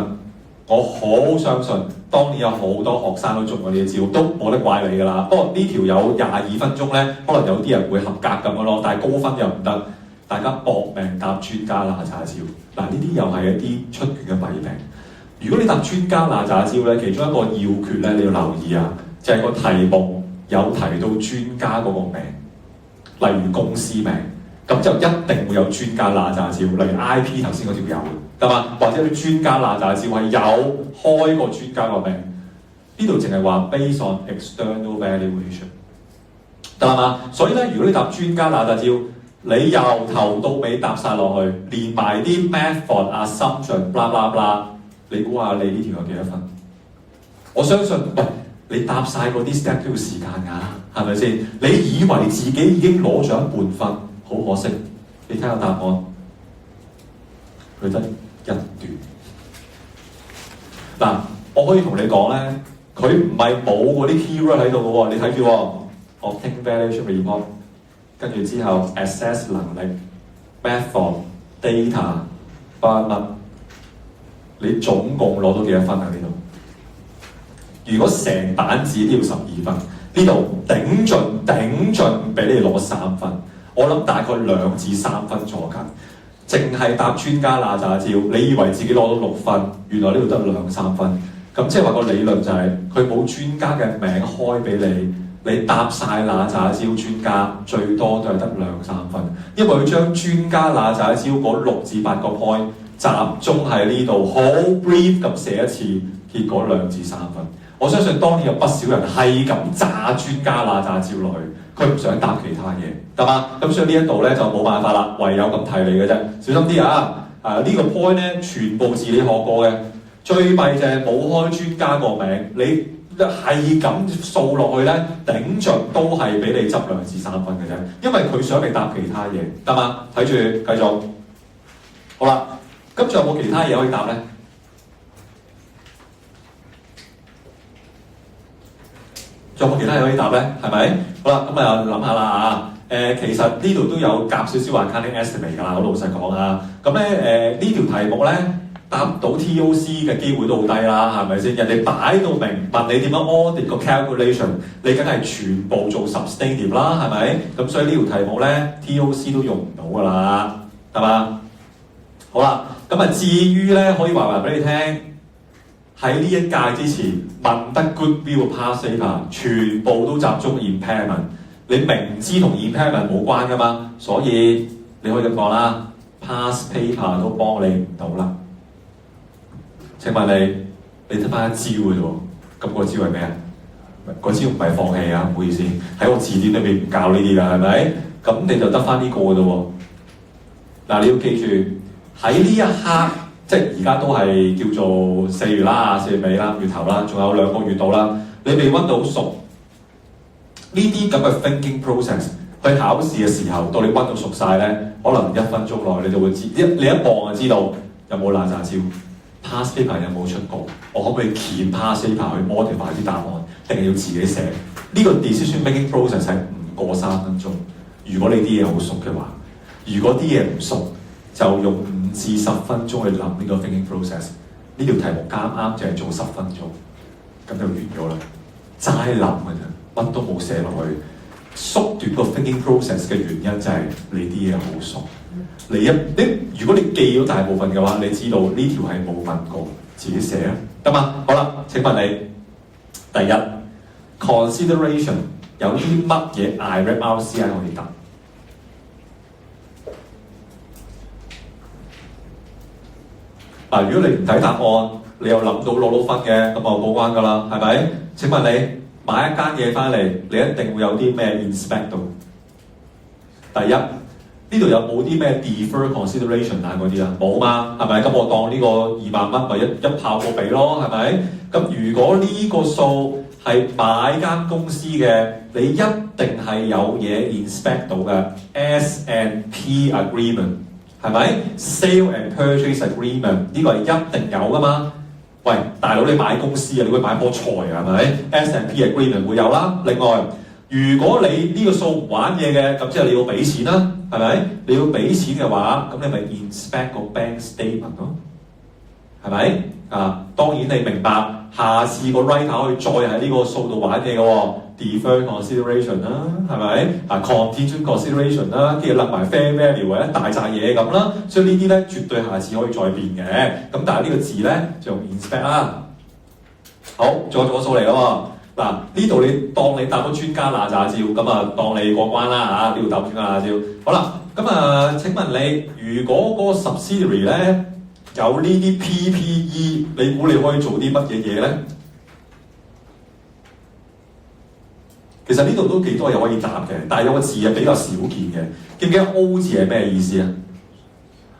我好相信。當年有好多學生都中過呢啲招，都冇得怪你㗎啦。不過呢條有22分鐘咧，可能有啲人會合格咁樣咯，但係高分又唔得。大家搏命答專家嗱喳招，嗱呢啲又係一啲出卷嘅弊病。如果你答專家嗱喳招咧，其中一個要訣咧你要留意啊，就係個題目有提到專家嗰個名，例如公司名，咁就一定會有專家嗱喳照，例如 IP 頭先嗰條有，得嘛？或者啲專家嗱喳照係有開過專家個名，呢度淨係話 based on external valuation， 得嘛？所以咧，如果你答專家嗱喳照，你由頭到尾答晒落去，連埋啲 method 啊、assumption blah blah blah， 你估下你呢條有幾多分？我相信，喂，你答晒嗰啲 step 都要時間㗎，係咪先？你以為自己已經攞咗一半分，好可惜。你睇下答案，佢得一段。嗱，我可以同你講咧，佢唔係冇嗰啲 keyword 喺度嘅喎，你睇住喎 obtain valuation report。跟住之後 assess 能力 method data 乜，你總共攞到幾多分啊？呢度如果成版紙都要12分，呢度頂盡俾你攞3分，我諗大概2至3分左近。淨係答專家嗱喳照，你以為自己攞到6分，原來呢度得2-3分。咁即係話個理論就係佢冇專家嘅名開俾你。你答晒嗱喳照專家，最多都係得2-3分，因為佢將專家嗱喳照嗰6至8個 point 集中喺呢度，好 brief 咁寫一次，結果2至3分。我相信當然有不少人係咁炸專家嗱喳照落去，佢唔想答其他嘢，得嘛？咁所以呢一度咧就冇辦法啦，唯有咁提你嘅啫，小心啲啊！呢個 point 咧全部字你學過嘅，最弊就係冇開專家個名，你係咁掃落去咧，頂盡都係俾你執2至3分嘅啫，因為佢想你答其他嘢，得嘛？睇住繼續，好啦，咁仲有冇其他嘢可以答咧？仲有冇其他嘢可以答咧？係咪？好啦，咁啊諗下啦嚇。其實呢度都有夾少少話 accounting estimate 㗎啦，好老實講啊。咁咧呢條題目咧，答到 TOC 嘅機會都好低啦，係咪先？人哋擺到明問你點樣 audit 個 calculation， 你梗係全部做 substantive 啦，係咪？咁所以呢條題目咧 TOC 都用唔到㗎啦，係嘛？好啦，咁啊至於咧可以話俾你聽，喺呢一屆之前問得 goodwill past paper 全部都集中 impairment， 你明知同 impairment 冇關㗎嘛，所以你可以咁講啦 ，past paper 都幫你唔到啦。請問你得翻一招嘅啫喎，咁個招係咩啊？個招唔係放棄啊，唔好意思，喺我字典裏邊唔教呢啲㗎，係咪？咁你就得翻呢個嘅啫喎。嗱，你要記住喺呢一刻，即係而家都係叫做4月啦、4月尾啦、5月頭啦，仲有2個月到啦。你未温到熟呢啲咁嘅 thinking process， 去考試嘅時候，到你温到熟晒咧，可能1分鐘內你就會知，你一望就知道有冇嗱喳照。past paper 有冇出過？我可唔可以鉗 past paper 去 modify 啲答案，定係要自己寫？呢個 decision making process 係唔過3分鐘。如果你啲嘢好熟嘅話，如果啲嘢唔熟，就用5至10分鐘去諗呢個 thinking process。呢條題目啱啱就係做10分鐘，咁就完咗啦。齋諗嘅啫，乜都冇寫落去。縮短個 thinking process 嘅原因就係你啲嘢好熟。如果你記咗大部分嘅話，你知道呢條係冇問過，自己寫啦，得嘛？好啦，請問你第一 consideration 有啲乜嘢 IRAP-RCI 可以答？嗱，如果你唔睇答案，你又諗到攞到分嘅，咁就過關㗎啦，係咪？請問你買一間嘢翻嚟，你一定會有啲咩 inspect 到？第一。呢度有冇啲咩 defer consideration 啊嗰啲啊？冇嘛，係咪？咁我當呢個2萬蚊咪一炮過俾咯，係咪？咁如果呢個數係買間公司嘅，你一定係有嘢 inspect 到嘅 S&P agreement 係咪 ？Sale and purchase agreement 呢個係一定有噶嘛？喂，大佬你買公司啊，你會買棵菜啊，係咪 ？S&P agreement 會有啦。另外，如果你呢個數唔玩嘢嘅，咁即係你要俾錢啦。係咪？你要俾錢嘅話，咁你咪 inspect 個 bank statement 咯，係咪？啊，當然你明白，下次個 writer 可以再喺呢個數度玩嘢嘅喎 ，deferred consideration 啦，係咪？啊 contingent consideration 啦，跟住擸埋 fair value 或者大扎嘢咁啦，所以呢啲咧絕對下次可以再變嘅。咁但係呢個字咧就用 inspect 啦。好，再做個數嚟咯喎。嗱，呢度你當你答咗專家那詐招，咁啊當你過關啦嚇，呢度答專家那招。好啦，咁啊請問你，如果嗰個 subsidiary 咧有呢啲 PPE，你估你可以做啲乜嘢嘢咧？其實呢度都幾多嘢可以答嘅，但係有個字係比較少見嘅。記唔記得 O 字係咩意思啊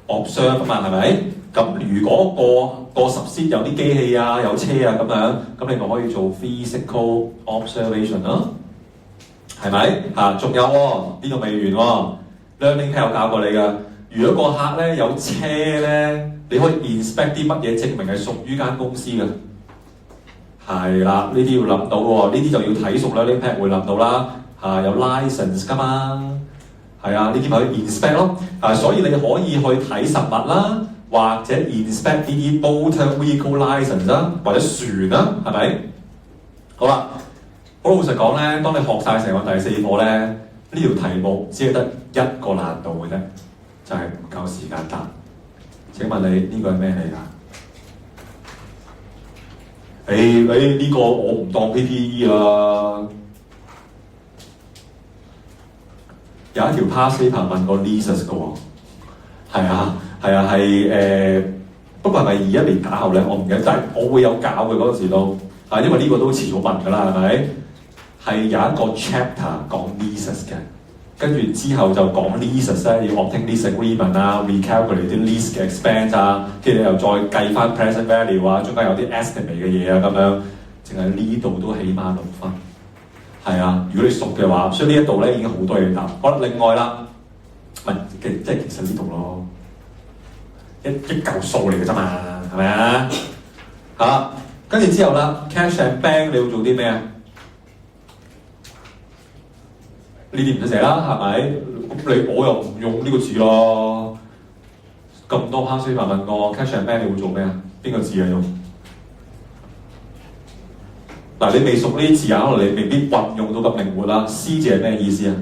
？observe 啊嘛，係咪？咁如果個 subsidiary 有啲機器啊、有車啊咁樣，咁你咪可以做 physical observation 咯，係咪？嚇，仲有喎，呢度未完喎。Learning Pad 有教過你㗎。如果個客咧有車咧，你可以 inspect 啲乜嘢證明係屬於間公司嘅？係啦，呢啲要諗到喎，呢啲就要睇熟啦。Learning Pad 會諗到啦，有 license 㗎嘛，係啊，呢啲咪可以 inspect 咯。所以你可以去睇實物啦，或者 inspect 呢啲 motor vehicle license 啦，或者船啦，係咪？好啦，好老實講咧，當你學晒成個第4課咧，呢條題目只係得一個難度嘅啫，就係唔夠時間答。請問你呢個係咩嚟㗎？呢個我唔當 PPE 啦。有一條 past paper 問過 leases 嘅喎，係不過係咪21年打後咧？我唔記得，但係我會有教嘅嗰陣時都因為呢個都遲早問㗎啦，係咪？係有一個 chapter 講 leases 嘅，跟住之後就講 leases 咧，要 obtain lease agreement 啊 ，recalculate 啲 lease 嘅 expense 啊，跟住又再計翻 present value 啊，中間有啲 estimate 嘅嘢啊咁樣，淨係呢度都起碼6分。係啊，如果你熟嘅話，所以呢一度咧已經好多嘢答。好啦，另外啦，其實呢度咯，一嚿數嚟嘅啫嘛，係咪啊？嚇，跟住之後啦 ，cash and bank 你要做啲咩啊？呢啲唔使寫啦，係咪？咁我又唔用呢個字咯。咁多 past paper 問我 cash and bank 你會做咩啊？邊個字啊用？嗱，你未熟呢啲字眼，可能你未必運用到咁靈活啦。C 字係咩意思啊？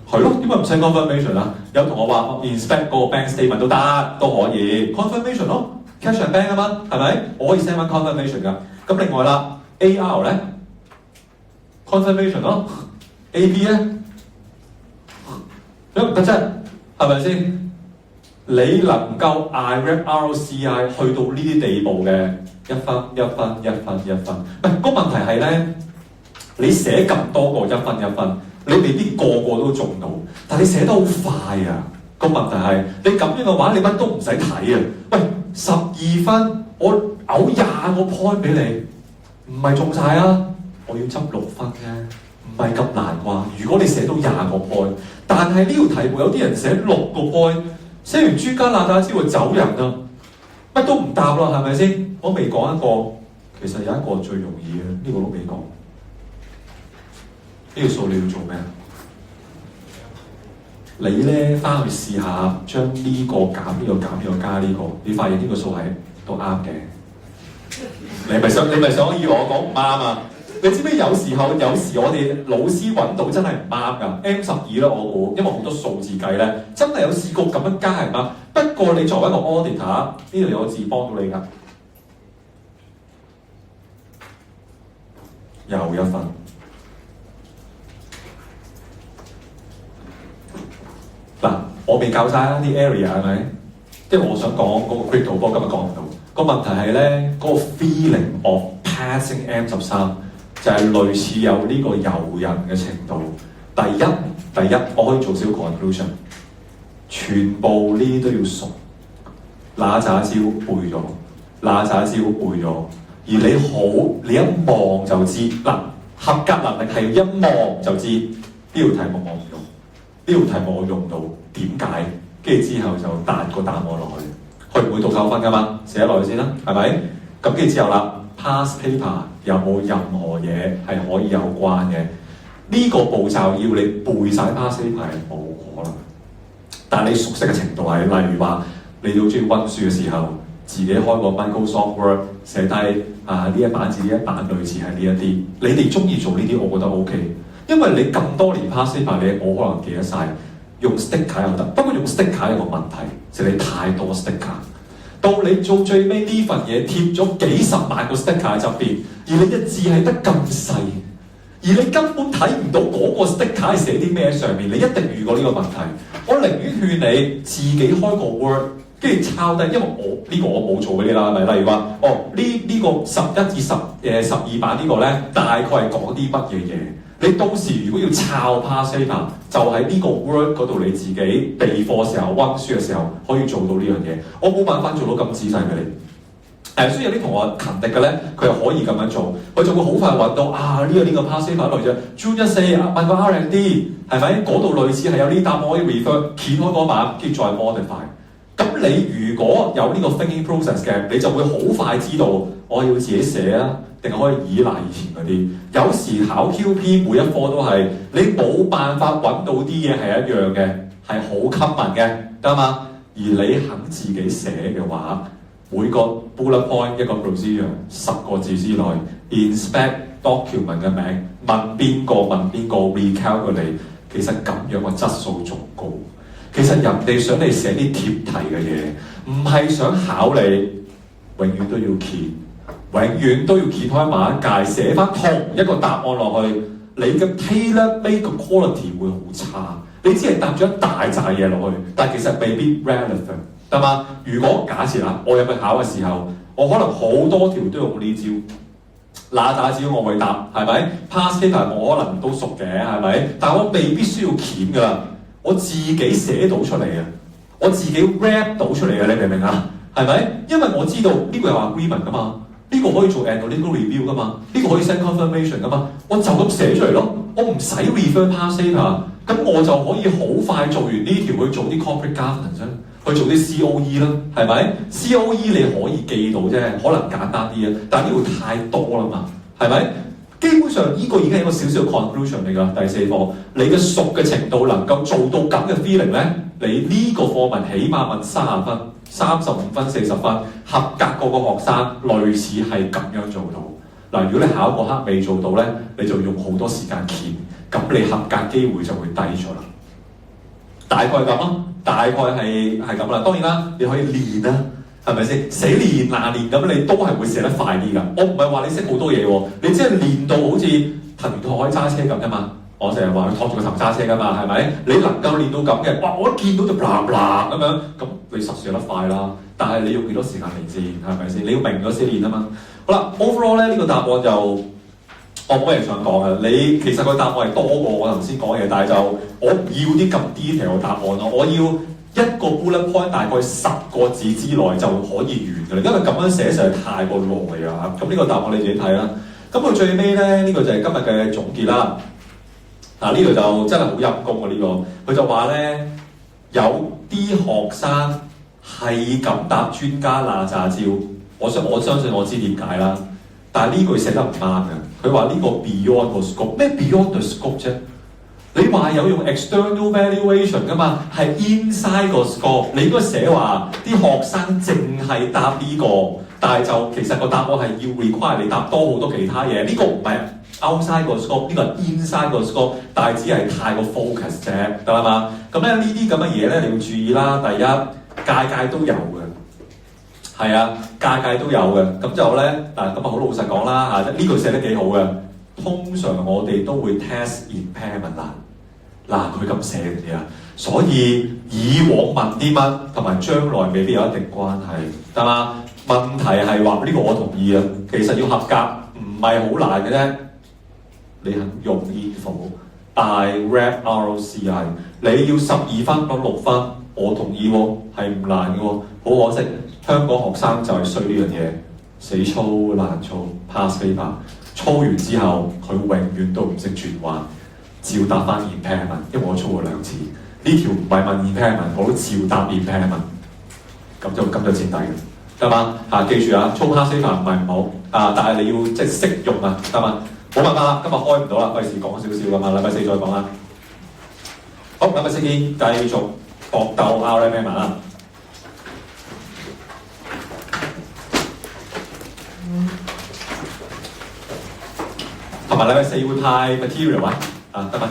係咯，點解唔使 confirmation 啊？有同我話 inspect 嗰個 bank statement 都可以 confirmation 咯 ，cash and bank 啊嘛，係咪？我可以 send 翻 confirmation 㗎。咁另外啦 ，AR 咧 confirmation 咯 ，AP 咧都唔得啫，係咪先？你能夠 RCI 去到呢啲地步嘅？一分。個問題係咧，你寫咁多個一分，你未必個個都中到，但你寫得好快啊！個問題係你咁樣嘅話，你乜都唔使睇啊！喂，12分，我嘔20個 point 俾你，唔係中晒啊！我要執6分啫，唔係咁難啩？如果你寫到20個 point，但係呢條題目有啲人寫6個 point， 寫完專家那打招就走人啦，乜都唔答啦，係咪先？我未講一個，其實有一個最容易嘅，呢個都未講。呢個數你要做咩啊？你咧翻去試下將呢個減呢個減呢個加呢個，你發現呢個數係都啱嘅。你咪想以為我講唔啱啊？你知唔知有時我哋老師揾到真係唔啱㗎 ？M12啦，我估，因為好多數字計咧，真係有試過咁樣加係唔啱。不過你作為一個 auditor，呢度有個字幫到你㗎。又1分。嗱，我未教晒啲 area 係咪？即係我想講嗰個 crypto， 不過今日講唔到。個問題係咧，嗰個 feeling of passing M13就係類似有呢個遊人嘅程度。第一，我可以做少 conclusion， 全部呢啲都要熟，嗱喳招背咗，嗱喳招背咗。而你一望就知嗱，合格能力係一望就知呢條題目我唔用，呢條題目我用到點解？跟住之後就彈個答案落去，佢唔會到扣分㗎嘛，寫落去先啦，係咪？咁跟住之後啦 ，past paper 有冇任何嘢係可以有關嘅？呢個步驟要你背晒 past paper 係冇可能，但係你熟悉嘅程度係，例如話你好中意温書嘅時候。自己開個 Microsoft Word 寫低呢一版字呢一版類似係呢一啲，你哋中意做呢啲，我覺得 OK， 因為你咁多年 past paper 你冇可能記得晒，用 sticker 又得，不過用 sticker 有個問題就係你太多 sticker，到你做最尾呢份嘢貼咗幾十萬個 sticker 喺側邊，而你嘅字係得咁細，而你根本睇唔到嗰個 sticker 係寫啲咩喺上面，你一定遇過呢個問題。我寧願勸你自己開個 Word， 跟住抄低，因為我冇做嗰啲啦，係咪？例如話，呢個11至12版呢個咧，大概係講啲乜嘢嘢？你到時如果要抄 past paper， 就喺呢個 Word 嗰度你自己備課時候、温書嘅時候可以做到呢樣嘢。我冇辦法做到咁仔細俾你。所以有啲同學勤力嘅咧，佢又可以咁樣做，佢就會好快揾到呢個 past paper 類啫。June 14問個 R&D 係咪？嗰度類似係有呢答案可以 refer， 掀開嗰版，跟住再 modify。咁你如果有呢個 thinking process 嘅，你就會好快知道我要自己寫啊，定係可以依賴以前嗰啲。有時考 QP 每一科都係你冇辦法揾到啲嘢係一樣嘅，係好 common 嘅，得嘛？而你肯自己寫嘅話，每個 bullet point 一個 procedure 10個字之內 inspect document 嘅名，問邊個 recalculate， 其實咁樣嘅質素仲高。其實人哋想你寫啲貼題嘅嘢，唔係想考你永遠都要揭，永遠都要揭開萬一屆，寫翻同一個答案落去，你嘅 tailor made 嘅 quality 會好差。你只係搭咗一大扎嘢落去，但其實未必 relevant， 得嘛？如果假設我入去考嘅時候，我可能好多條都用呢招，嗱打招我會答，係咪 ？past paper 我可能都熟嘅，係咪？但我未必需要鉗㗎啦。我自己寫到出嚟啊！我自己 rap 到出嚟啊！你明唔明啊？係咪？因為我知道呢個係話 agreement 噶嘛，呢個可以做 analytical review 噶嘛，呢個可以 send confirmation 噶嘛，我就咁寫出嚟咯，我唔使 refer past paper， 咁我就可以好快做完呢條去做啲 corporate governance 去做啲 COE 啦，係咪 ？COE 你可以記到啫，可能簡單啲啊，但係呢度太多啦嘛，係咪？基本上呢個已經係一個小小嘅 conclusion 嚟㗎。第四課，你嘅熟嘅程度能夠做到咁嘅 feeling 咧，你呢個課文起碼問30分、35分、40分，合格個學生類似係咁樣做到。嗱，如果你考個刻未做到咧，你就用好多時間鉗，咁你合格機會就會低咗啦。大概咁咯，大概係咁啦。當然啦，你可以練啦。係咪先？死練爛練咁，你都係會寫得快啲㗎。我唔係話你識好多嘢喎，你只係練到好似藤原拓海揸車咁啫嘛。我成日話佢托住個頭揸車㗎嘛，係咪？你能夠練到咁嘅，哇！我一見到就嗱嗱咁樣，咁你實寫得快啦。但係你用幾多時間練先？係咪先？你要明咗先練啊嘛。好啦 ，overall 咧呢個答案就我冇嘢想講嘅。你其實個答案係多過我頭先講嘅，但係就我唔要啲咁 detail 嘅答案咯，我要一個 bullet point 大概10個字之內就可以完㗎啦，因為咁樣寫實在太過耐啦。咁呢個答案你自己睇啦。咁佢最尾咧，呢個就係今日嘅總結啦。呢度就真係好陰功啊！呢個佢就話咧，有啲學生係咁答專家嗱喳招，我相信我知點解啦。但係呢句寫得唔啱嘅，佢話呢個 beyond 個 scope， 咩 beyond the scope 啫？你話有用 external valuation 㗎嘛？係 inside 個 scope。你應該寫話啲學生淨係答呢個，但係就其實個答案係要 require 你答多好多其他嘢。呢個唔係 outside 個 scope， 呢個係 inside 個 scope， 但係只係太過 focus 啫，得啦嘛？咁咧呢啲咁嘅嘢咧，你要注意啦。第一，屆都有嘅，係啊，屆都有嘅。咁就咧咁好老實講啦嚇，呢句寫得幾好嘅。通常我哋都會 test impairment 佢咁寫嘅啊，所以以往問啲乜同埋將來未必有一定關係，得嘛？問題係話呢個我同意啊，其實要合格唔係好難嘅啫，你肯用 info、direct ROCI， 你要12分攞6分，我同意喎，係唔難嘅喎，好可惜香港學生就係衰呢樣嘢，死操爛操 past paper。操完之後，佢永遠都唔識轉彎，照答翻 impairment， 因為我操過2次，呢條唔係問 impairment， 我都照答 impairment， 咁就墊底嘅，得嘛？記住啊，操 past paper 唔係唔好但係你要即係識用啊，得嘛？冇辦法啦，今日開唔到啦，費事講少少㗎嘛，禮拜4再講啦。好，禮拜4見，繼續搏鬥 RMM 啦。同埋禮拜4會派 material 得嘛？